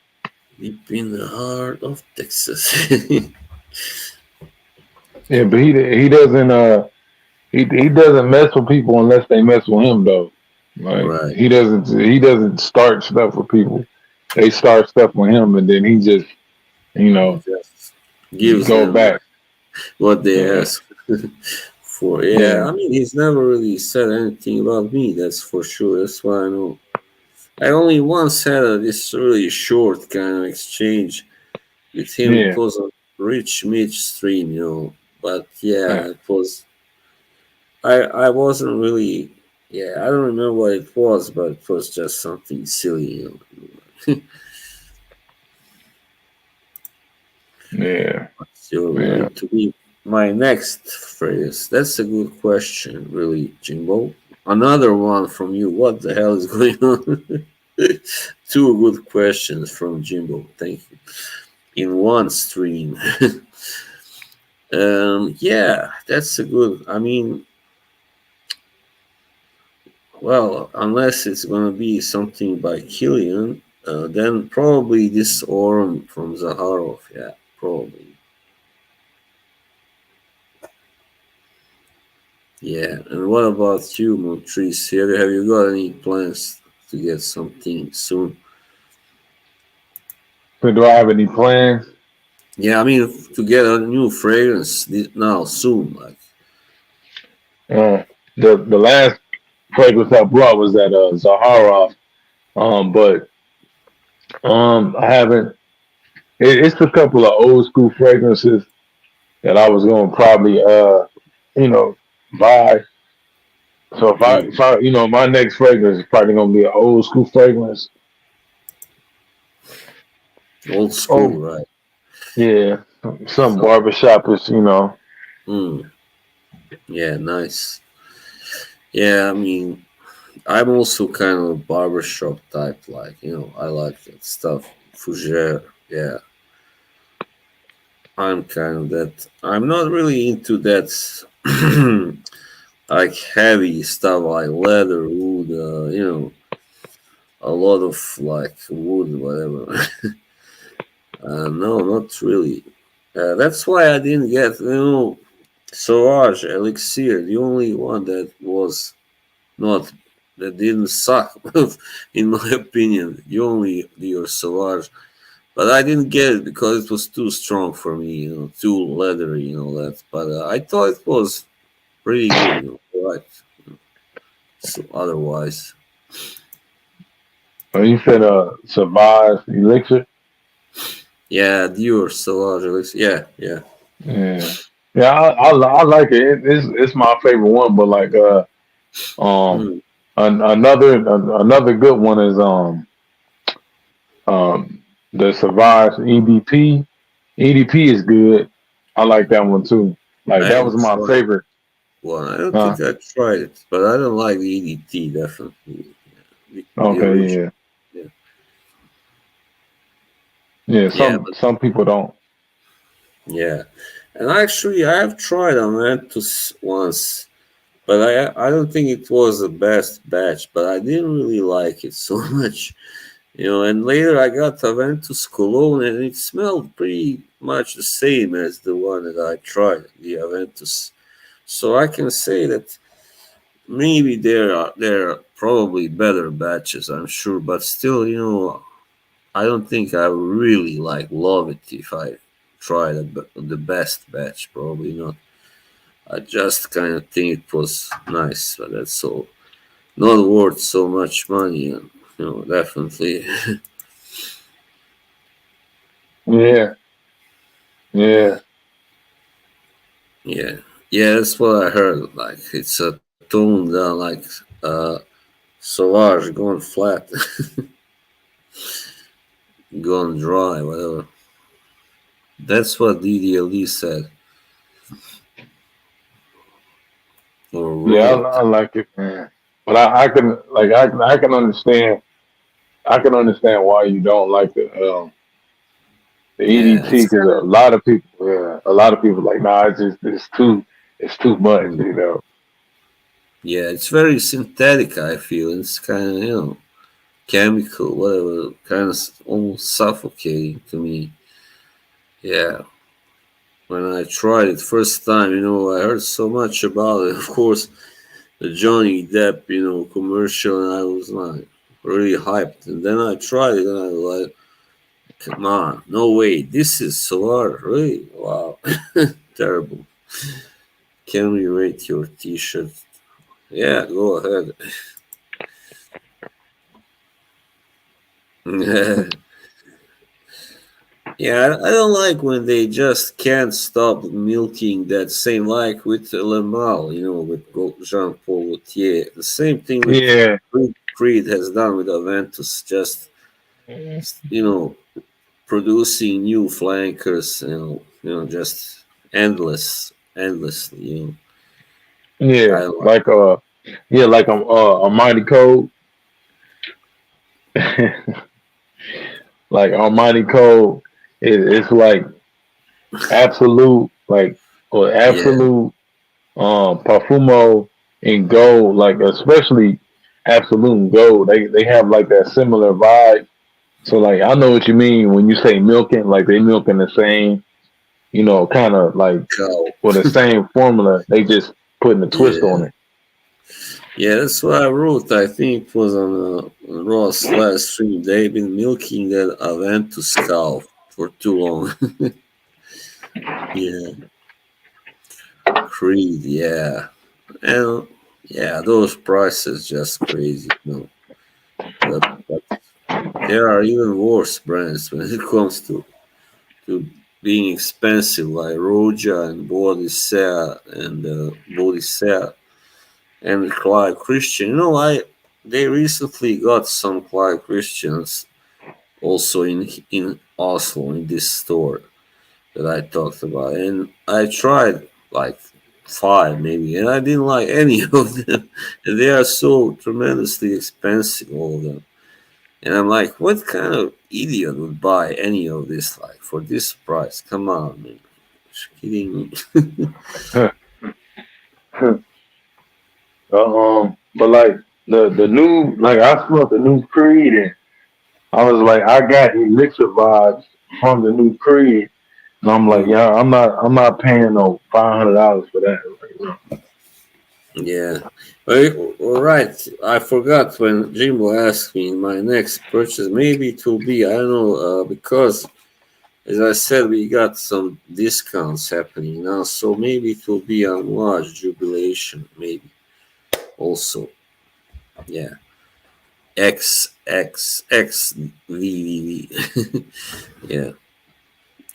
Deep in the heart of Texas. Yeah, but he doesn't he doesn't mess with people unless they mess with him though. Like Right. he doesn't start stuff with people. They start stuff with him and then he just you He know just gives go them back. what they Yeah. ask for. Yeah, Yeah. I mean, he's never really said anything about me, that's for sure. That's why I know. I only once had this really short kind of exchange with him. It Yeah. was a Rich Mitch stream, but yeah, Yeah. it was. I wasn't really. Yeah, I don't remember what it was, but it was just something silly, Yeah. What's your Yeah. going to be my next phrase? That's a good question, really, Jimbo. Another one from you. What the hell is going on? Two good questions from Jimbo. Thank you. In one stream. Yeah, that's a good. I mean, well, unless it's gonna be something by Killian, then probably this Orm from Zaharov. Yeah, probably. Yeah, and what about you, Montrese? Have you got any plans to get something soon? So do I have any plans? Yeah, I mean to get a new fragrance now soon. Like, Uh, the last fragrance I brought was that Zahara. But I haven't. It's a couple of old school fragrances that I was gonna probably you know buy. So mm, if I my next fragrance is probably gonna be an old school fragrance. old school, Oh right? yeah, some So, barbershop is. mm, yeah, nice. Yeah, I mean, I'm also kind of a barbershop type. Like, I like that stuff. Fougere, yeah. I'm kind of that. I'm not really into that like heavy stuff like leather, wood, a lot of like wood, whatever. No, not really. That's why I didn't get, Sauvage Elixir, the only one that was not, that didn't suck, in my opinion. The only your Sauvage. but I didn't get it because it was too strong for me, too leathery, that. But I thought it was pretty good, right? So otherwise, Oh, you said Survive Elixir. yeah, Dior Solar, yeah, yeah. Yeah, yeah, I like it. It's my favorite one. But like um Mm, another good one is um the Survive EDP. EDP is good. I like that one too. I Like that was haven't my tried favorite. one. I don't Uh, think I tried it, but I don't like the EDT definitely. The okay, original. yeah, Yeah, yeah. yeah, Some people don't. yeah. And actually, I have tried Aventus once, but I don't think it was the best batch. But I didn't really like it so much, And later I got Aventus cologne, and it smelled pretty much the same as the one that I tried, the Aventus. So I can say that maybe there are probably better batches, I'm sure, but still, I don't think I would really love it if I tried the best batch. Probably not. I just kind of think it was nice, but that's all. Not worth so much money, definitely. Yeah, yeah, Yeah, yeah, that's what I heard. Like it's a toned down, uh, Sauvage going flat, going dry, whatever. That's what DDLD said or yeah. wrote. I like it, man. But I can like I can understand. I can understand why you don't like the Yeah, EDT it's because kind of a lot of people like nah, it's too much, mm, you know. yeah, it's very synthetic. I feel it's kind of chemical, whatever, kind of almost suffocating to me. Yeah, when I tried it first time, I heard so much about it. Of course, the Johnny Depp, commercial, and I was like really hyped. And then I tried it, and I was like, "Come on, no way, this is so hard, really? Wow, terrible." Can we rate your T-shirt? Yeah, go ahead. Yeah, I don't like when they just can't stop milking that same, like with Lamal, with Jean Paul Gaultier. The same thing with Yeah, Creed has done with Aventus, just, you know, producing new flankers, just endlessly, I yeah, don't like. like yeah, like a mighty code, like Almighty Code. It's like absolute, like or Yeah, absolute Parfumo and gold, like especially absolute and gold. They have like that similar vibe. So like I know what you mean when you say milking, like they milking the same, kind of like cow. with the same formula. They just putting a twist on Yeah, it. yeah, that's what I wrote. I think it was on Ross last stream. They've been milking that Aventus cow for too long. Yeah, Creed. Yeah, and yeah, those prices just crazy. But there are even worse brands when it comes to being expensive, like Roja and Bodicea and Bodicea and Clive Christian. They recently got some Clive Christians also in Oslo in this store that I talked about, and I tried like five maybe, and I didn't like any of them. And they are so tremendously expensive, all of them. And I'm like, what kind of idiot would buy any of this like for this price? Come on, man. Just kidding me. But like the new, like I smelled the new Creed, and I was like, I got elixir vibes from the new Creed, and I'm like, Mm. yeah, I'm not paying no $500 for that. Like, Yeah. All right. I forgot when Jimbo asked me in my next purchase. Maybe it will be, I don't know, because as I said, we got some discounts happening now. So maybe it will be on large jubilation. Maybe also. Yeah. XXXVVV. Yeah.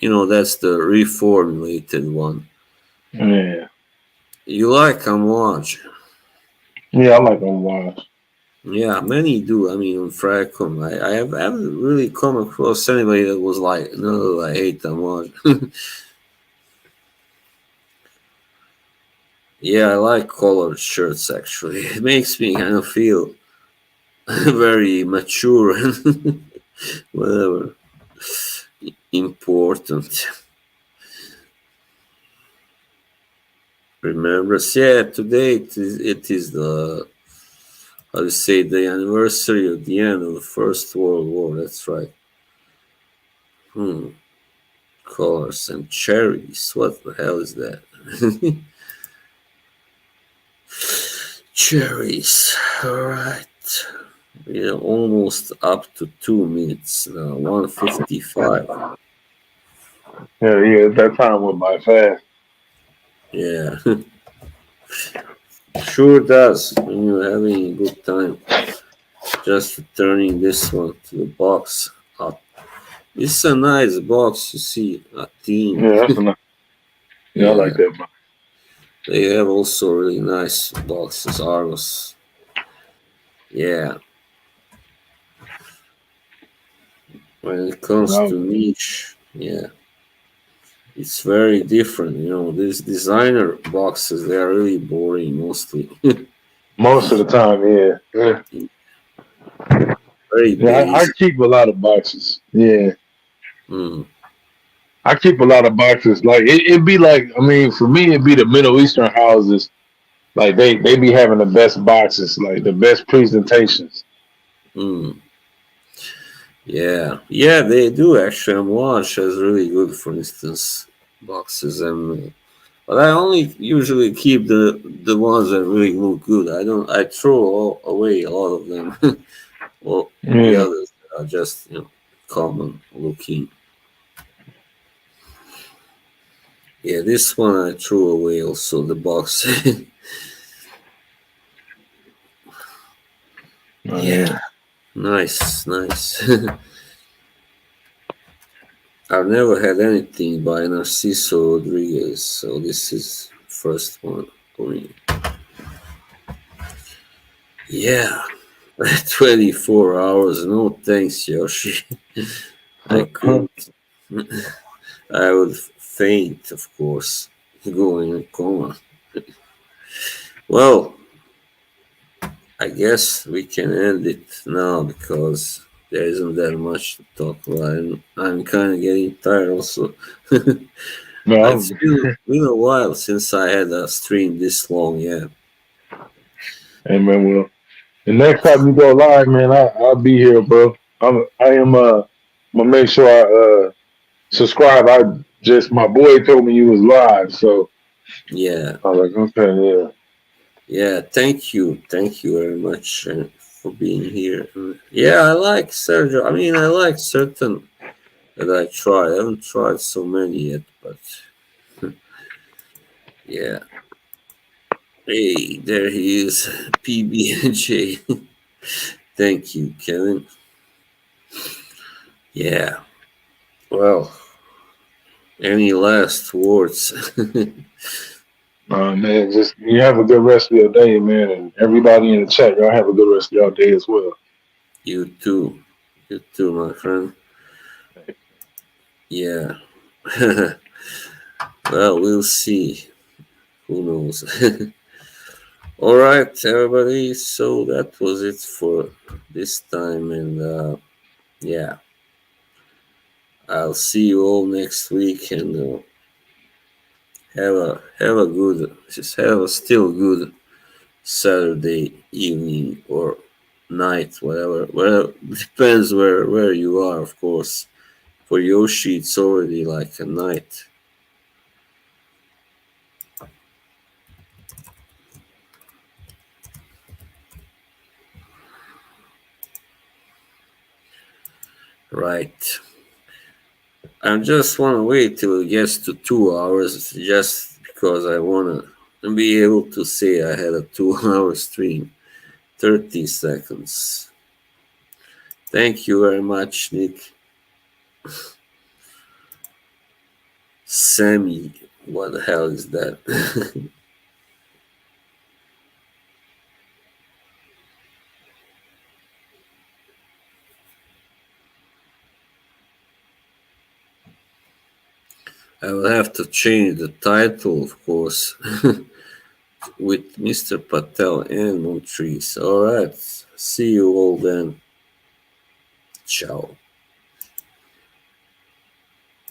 That's the reformulated one. Yeah, You like Amouage? yeah, I like them watch. Yeah, many do. I mean, on Fracom, I haven't really come across anybody that was like, no, I hate Amouage. Yeah, I like colored shirts actually. It makes me kind of feel very mature and whatever important. Remembers, yeah, today it is the how to say the anniversary of the end of the First World War. That's right. Hmm. Colors and cherries. What the hell is that? Cherries. All right. We're almost up to 2 minutes now. 1:55. Yeah, yeah, that time went by fast. Yeah, sure does. When you're having a good time, just returning this one to the box. This is a nice box. You see, a theme. Yeah, that's enough. Yeah, I like Yeah, that. they have also really nice boxes. Argos. Yeah, when it comes Bro. to niche, yeah, it's very different. These designer boxes, they are really boring mostly. Most of the time, yeah. Yeah, Very yeah I basic. keep a lot of boxes. Yeah. Mm, I keep a lot of boxes. Like it'd be like, I mean, for me it'd be the Middle Eastern houses. Like they be having the best boxes, like the best presentations. mm. Yeah, they do actually. Amouage has really good, for instance, boxes, and but I only usually keep the ones that really look good. I don't. I throw away a lot of them. Well, the Yeah. others are just common looking. Yeah, this one I threw away also the box. Oh Yeah, yeah. nice, nice. I've never had anything by Narciso Rodriguez, so this is first one for me. Yeah, 24 hours. No thanks, Yoshi. I couldn't. I would faint, of course, go in a coma. Well, I guess we can end it now because there isn't that much to talk about. I'm kind of getting tired also. No, It's been a while since I had a stream this long, yeah. hey man, well, the next time you go live, man, I'll be here, bro. I am I'm gonna make sure I subscribe. I just my boy told me you was live, so Yeah, I was like, okay, yeah. yeah, thank you. Thank you very much for being here. Yeah, I like Sergio. I mean, I like certain that I tried. I haven't tried so many yet, but yeah. Hey, there he is, PB&J. Thank you, Kevin. Yeah. Well, any last words? Man, just you have a good rest of your day, man, and everybody in the chat, y'all have a good rest of your day as well. You too. You too, my friend. Yeah. Well, we'll see. Who knows? All right, everybody. So that was it for this time, and yeah, I'll see you all next week, and have a good, just have a still good Saturday evening or night, whatever. Well, depends where you are, of course. For Yoshi, it's already like a night. Right. I just want to wait till it gets to 2 hours just because I want to be able to say I had a 2 hour stream. 30 seconds. Thank you very much, Nick. Sammy, what the hell is that? I will have to change the title, of course, with Mr. Patel and Montrese. Alright, see you all then. Ciao.